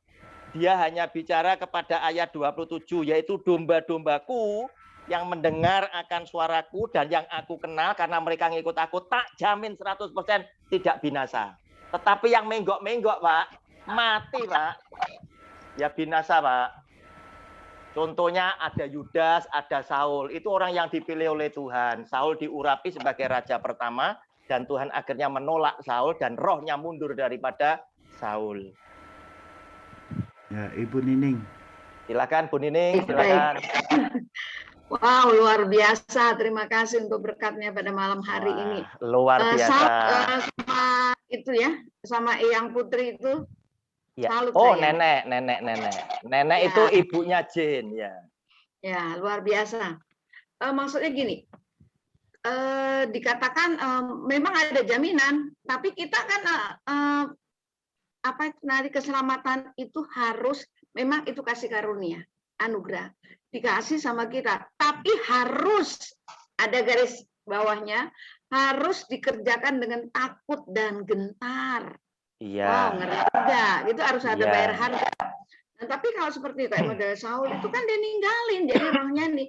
Dia hanya bicara kepada ayat 27, yaitu domba-dombaku yang mendengar akan suaraku dan yang aku kenal karena mereka ngikut aku, tak jamin 100% tidak binasa. Tetapi yang menggok-menggok, Pak, mati, Pak. Ya binasa, Pak. Contohnya ada Yudas, ada Saul. Itu orang yang dipilih oleh Tuhan. Saul diurapi sebagai raja pertama, dan Tuhan akhirnya menolak Saul, dan rohnya mundur daripada Saul. Ya, Ibu Nining. Silakan, Bu Nining. Silakan. Wow, luar biasa. Terima kasih untuk berkatnya pada malam hari ini. Luar biasa. Sama itu ya, sama Eyang Putri itu. Ya. Salut Oh, saya. Nenek ya. Itu ibunya Jane, ya. Ya, luar biasa. Maksudnya gini, dikatakan memang ada jaminan, tapi kita kan nanti keselamatan itu harus memang itu kasih karunia, anugerah. Dikasih sama kita, tapi harus ada garis bawahnya, harus dikerjakan dengan takut dan gentar. Iya. Wow, ngeri juga. Itu harus ada bayar harga. Nah, tapi kalau seperti kayak model Saul itu kan dia ninggalin, jadi rohnya nih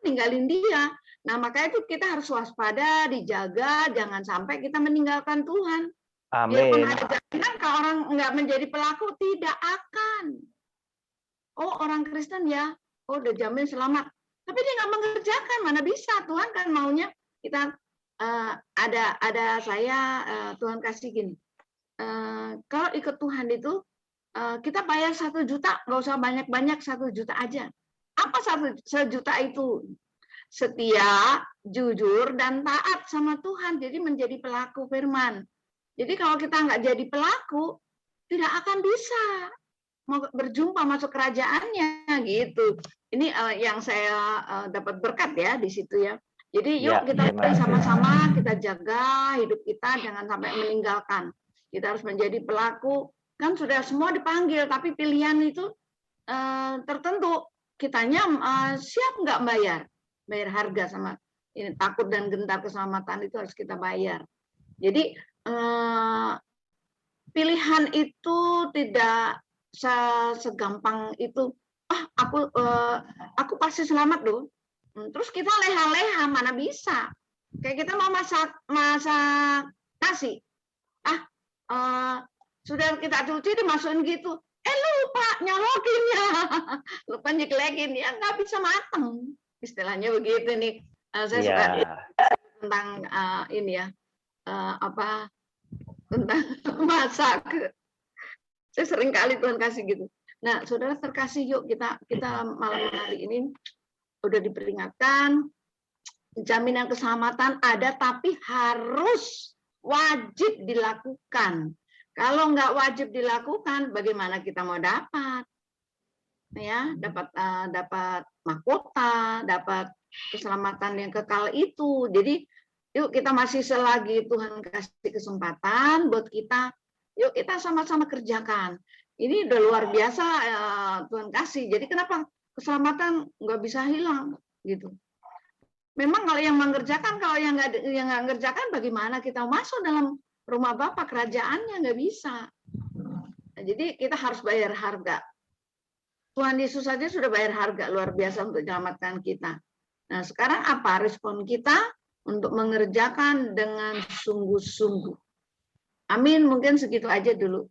ninggalin dia. Nah, makanya itu kita harus waspada, dijaga, jangan sampai kita meninggalkan Tuhan. Biarpun ada jaminan kalau orang nggak menjadi pelaku, tidak akan. Oh, orang Kristen ya. Oh, udah jamin selamat. Tapi dia nggak mengerjakan, mana bisa. Tuhan kan maunya kita ada saya Tuhan kasih gini. Kalau ikut Tuhan itu kita bayar 1 juta, nggak usah banyak-banyak, 1 juta aja. Apa 1 juta itu? setia, jujur, dan taat sama Tuhan. Jadi menjadi pelaku firman. Jadi kalau kita nggak jadi pelaku, tidak akan bisa mau berjumpa masuk kerajaannya gitu. Ini yang saya dapat berkat ya di situ ya. Jadi yuk kita sama-sama kita jaga hidup kita jangan sampai meninggalkan. Kita harus menjadi pelaku. Kan sudah semua dipanggil, tapi pilihan itu tertentu. Kitanya siap nggak bayar harga sama ini, takut dan gentar keselamatan itu harus kita bayar. Jadi pilihan itu tidak segampang itu. Aku pasti selamat loh. Terus kita leha-leha, mana bisa? Kayak kita mau masak nasi. Sudah kita cuci dimasukin gitu. Lupa nyolokinnya. Lupa nyeklekin ya, nggak bisa mateng. Istilahnya begitu nih. Saya suka tentang ini ya. Tentang masak. Saya sering kali Tuhan kasih gitu. Nah, saudara terkasih, yuk kita malam hari ini udah diperingatkan, jaminan keselamatan ada, tapi harus wajib dilakukan. Kalau nggak wajib dilakukan, bagaimana kita mau dapat? Ya, dapat mahkota, dapat keselamatan yang kekal itu. Jadi, yuk kita masih selagi Tuhan kasih kesempatan buat kita, yuk kita sama-sama kerjakan. Ini udah luar biasa Tuhan kasih. Jadi kenapa keselamatan nggak bisa hilang gitu? Memang kalau yang mengerjakan, kalau yang nggak mengerjakan, bagaimana kita masuk dalam rumah Bapa kerajaannya? Nggak bisa. Nah, jadi kita harus bayar harga. Tuhan Yesus saja sudah bayar harga luar biasa untuk menyelamatkan kita. Nah sekarang apa respon kita untuk mengerjakan dengan sungguh-sungguh? Amin. Mungkin segitu aja dulu.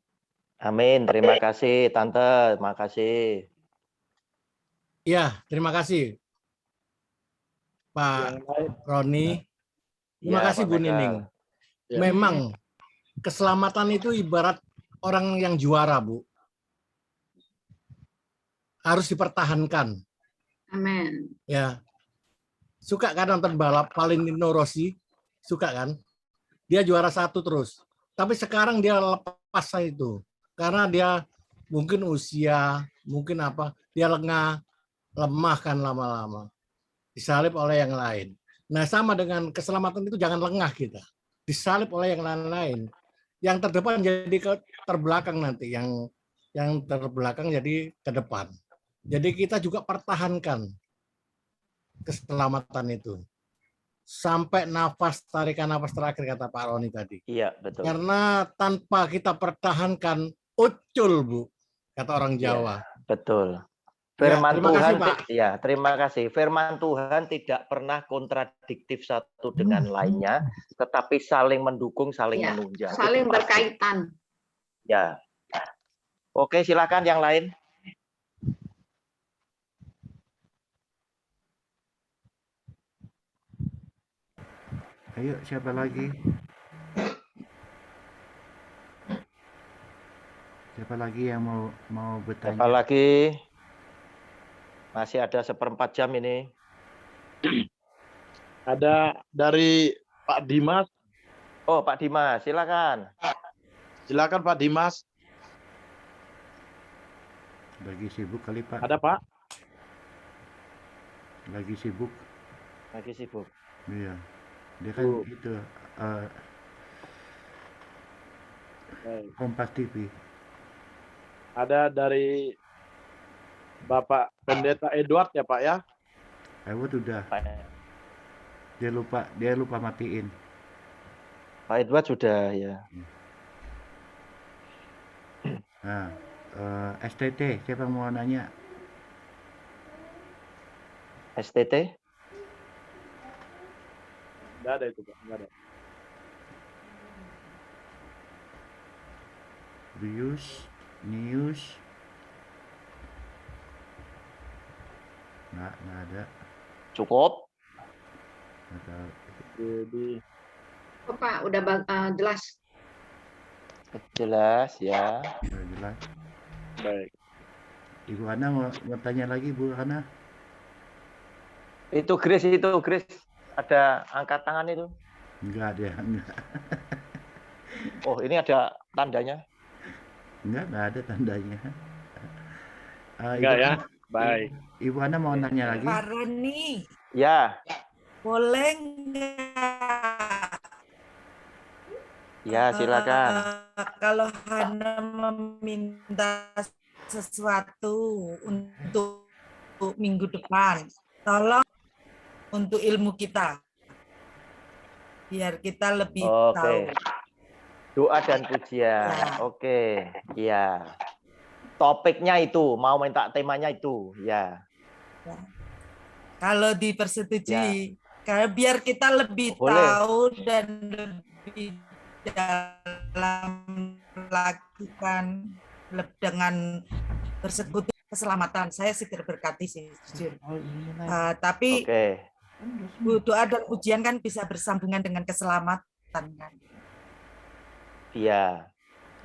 Amin. Terima kasih Tante. Terima kasih. Ya, terima kasih Pak Roni. Terima kasih Bu Nining. Memang keselamatan itu ibarat orang yang juara, Bu. Harus dipertahankan. Amin. Ya. Suka kan nonton balap Valentino Rossi? Suka kan? Dia juara 1 terus. Tapi sekarang dia lepas itu. Karena dia mungkin usia, mungkin apa, dia lemah kan lama-lama. Disalib oleh yang lain. Nah sama dengan keselamatan itu jangan lengah kita. Disalib oleh yang lain-lain. Yang terdepan jadi terbelakang nanti. Yang terbelakang jadi ke depan. Jadi kita juga pertahankan keselamatan itu. Sampai tarikan nafas terakhir kata Pak Roni tadi. Iya, betul. Karena tanpa kita pertahankan, ucul Bu, kata orang Jawa. Ya, betul. Firman terima Tuhan, kasih, Pak. Ya, terima kasih. Firman Tuhan tidak pernah kontradiktif satu dengan lainnya, tetapi saling mendukung, saling menunjang. Saling berkaitan. Ya. Oke, silakan yang lain. Ayo, siapa lagi? Siapa lagi yang mau bertanya? Siapa lagi? Masih ada 1/4 jam ini. Ada dari Pak Dimas. Oh, Pak Dimas, silakan. Silakan Pak Dimas. Lagi sibuk kali Pak. Ada Pak? Lagi sibuk. Lagi sibuk. Iya. Dia kan itu Kompas TV. Ada dari Bapak Pendeta Edward ya Pak ya? Edward udah. Dia lupa matiin. Pak Edward sudah ya. Nah, STT siapa mau nanya? STT? Enggak ada itu Pak, enggak ada. News. Nggak ada. Cukup. Jadi Pak, udah jelas. Jelas ya. Udah jelas. Baik. Ibu Hana mau tanya lagi Bu Hana? Itu Grace, ada angkat tangan itu. Enggak ada, enggak. Oh, ini ada tandanya. Enggak ada tandanya. Enggak ya? Baik. Ibu Ana mau nanya lagi? Pak Roni. Ya. Boleh nggak? Ya, silakan. Kalau Hana meminta sesuatu untuk minggu depan, tolong untuk ilmu kita, biar kita lebih tahu. Doa dan pujian. Ya. Oke, ya. Topiknya itu, mau minta temanya itu, ya. Kalau dipersetujui, karena biar kita lebih tahu dan lebih dalam melakukan dengan bersekutu keselamatan. Saya sih berkati sih, jujur. Tapi doa dan pujian kan bisa bersambungan dengan keselamatan kan. Iya,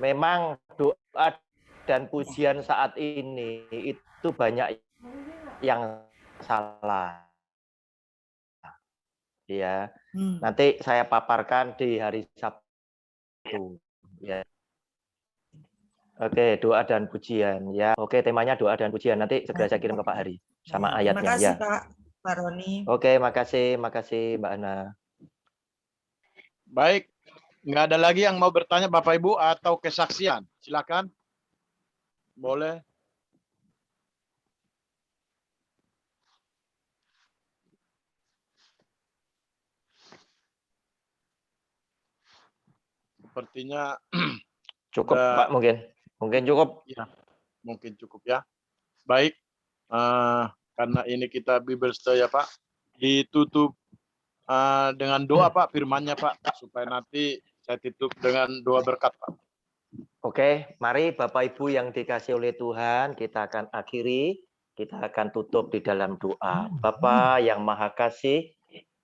memang doa dan pujian saat ini itu banyak yang salah. Ya, nanti saya paparkan di hari Sabtu. Ya. Oke, doa dan pujian ya. Oke, temanya doa dan pujian. Nanti segera saya kirim ke Pak Hari sama ayatnya. Terima kasih ya. Pak Roni. Oke, makasih Mbak Ana. Baik, nggak ada lagi yang mau bertanya Bapak Ibu atau kesaksian. Silakan. Boleh. Sepertinya cukup Pak, mungkin cukup. Ya, mungkin cukup ya. Baik, karena ini kita Bible Study ya Pak, ditutup dengan doa Pak, firman-Nya Pak, supaya nanti saya tutup dengan doa berkat Pak. Oke, mari Bapak Ibu yang dikasih oleh Tuhan, kita akan akhiri, kita akan tutup di dalam doa. Bapa yang Maha Kasih,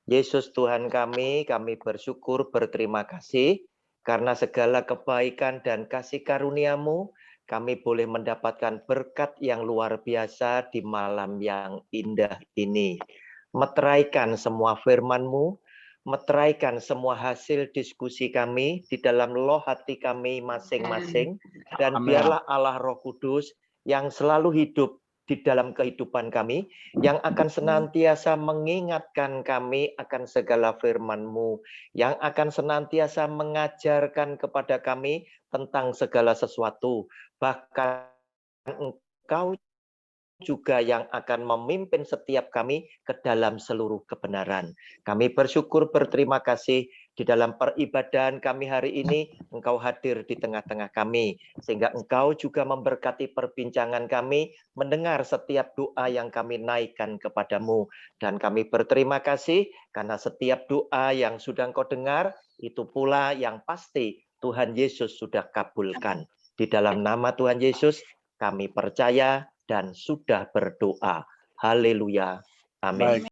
Yesus Tuhan kami bersyukur, berterima kasih, karena segala kebaikan dan kasih karunia-Mu, kami boleh mendapatkan berkat yang luar biasa di malam yang indah ini. Meteraikan semua firman-Mu, meteraikan semua hasil diskusi kami di dalam loh hati kami masing-masing, dan biarlah Allah Roh Kudus yang selalu hidup di dalam kehidupan kami, yang akan senantiasa mengingatkan kami akan segala firman-Mu, yang akan senantiasa mengajarkan kepada kami tentang segala sesuatu, bahkan Engkau juga yang akan memimpin setiap kami ke dalam seluruh kebenaran. Kami bersyukur, berterima kasih di dalam peribadahan kami hari ini, Engkau hadir di tengah-tengah kami, sehingga Engkau juga memberkati perbincangan kami, mendengar setiap doa yang kami naikkan kepadamu. Dan kami berterima kasih karena setiap doa yang sudah Engkau dengar, itu pula yang pasti Tuhan Yesus sudah kabulkan. Di dalam nama Tuhan Yesus, kami percaya dan sudah berdoa. Haleluya. Amin.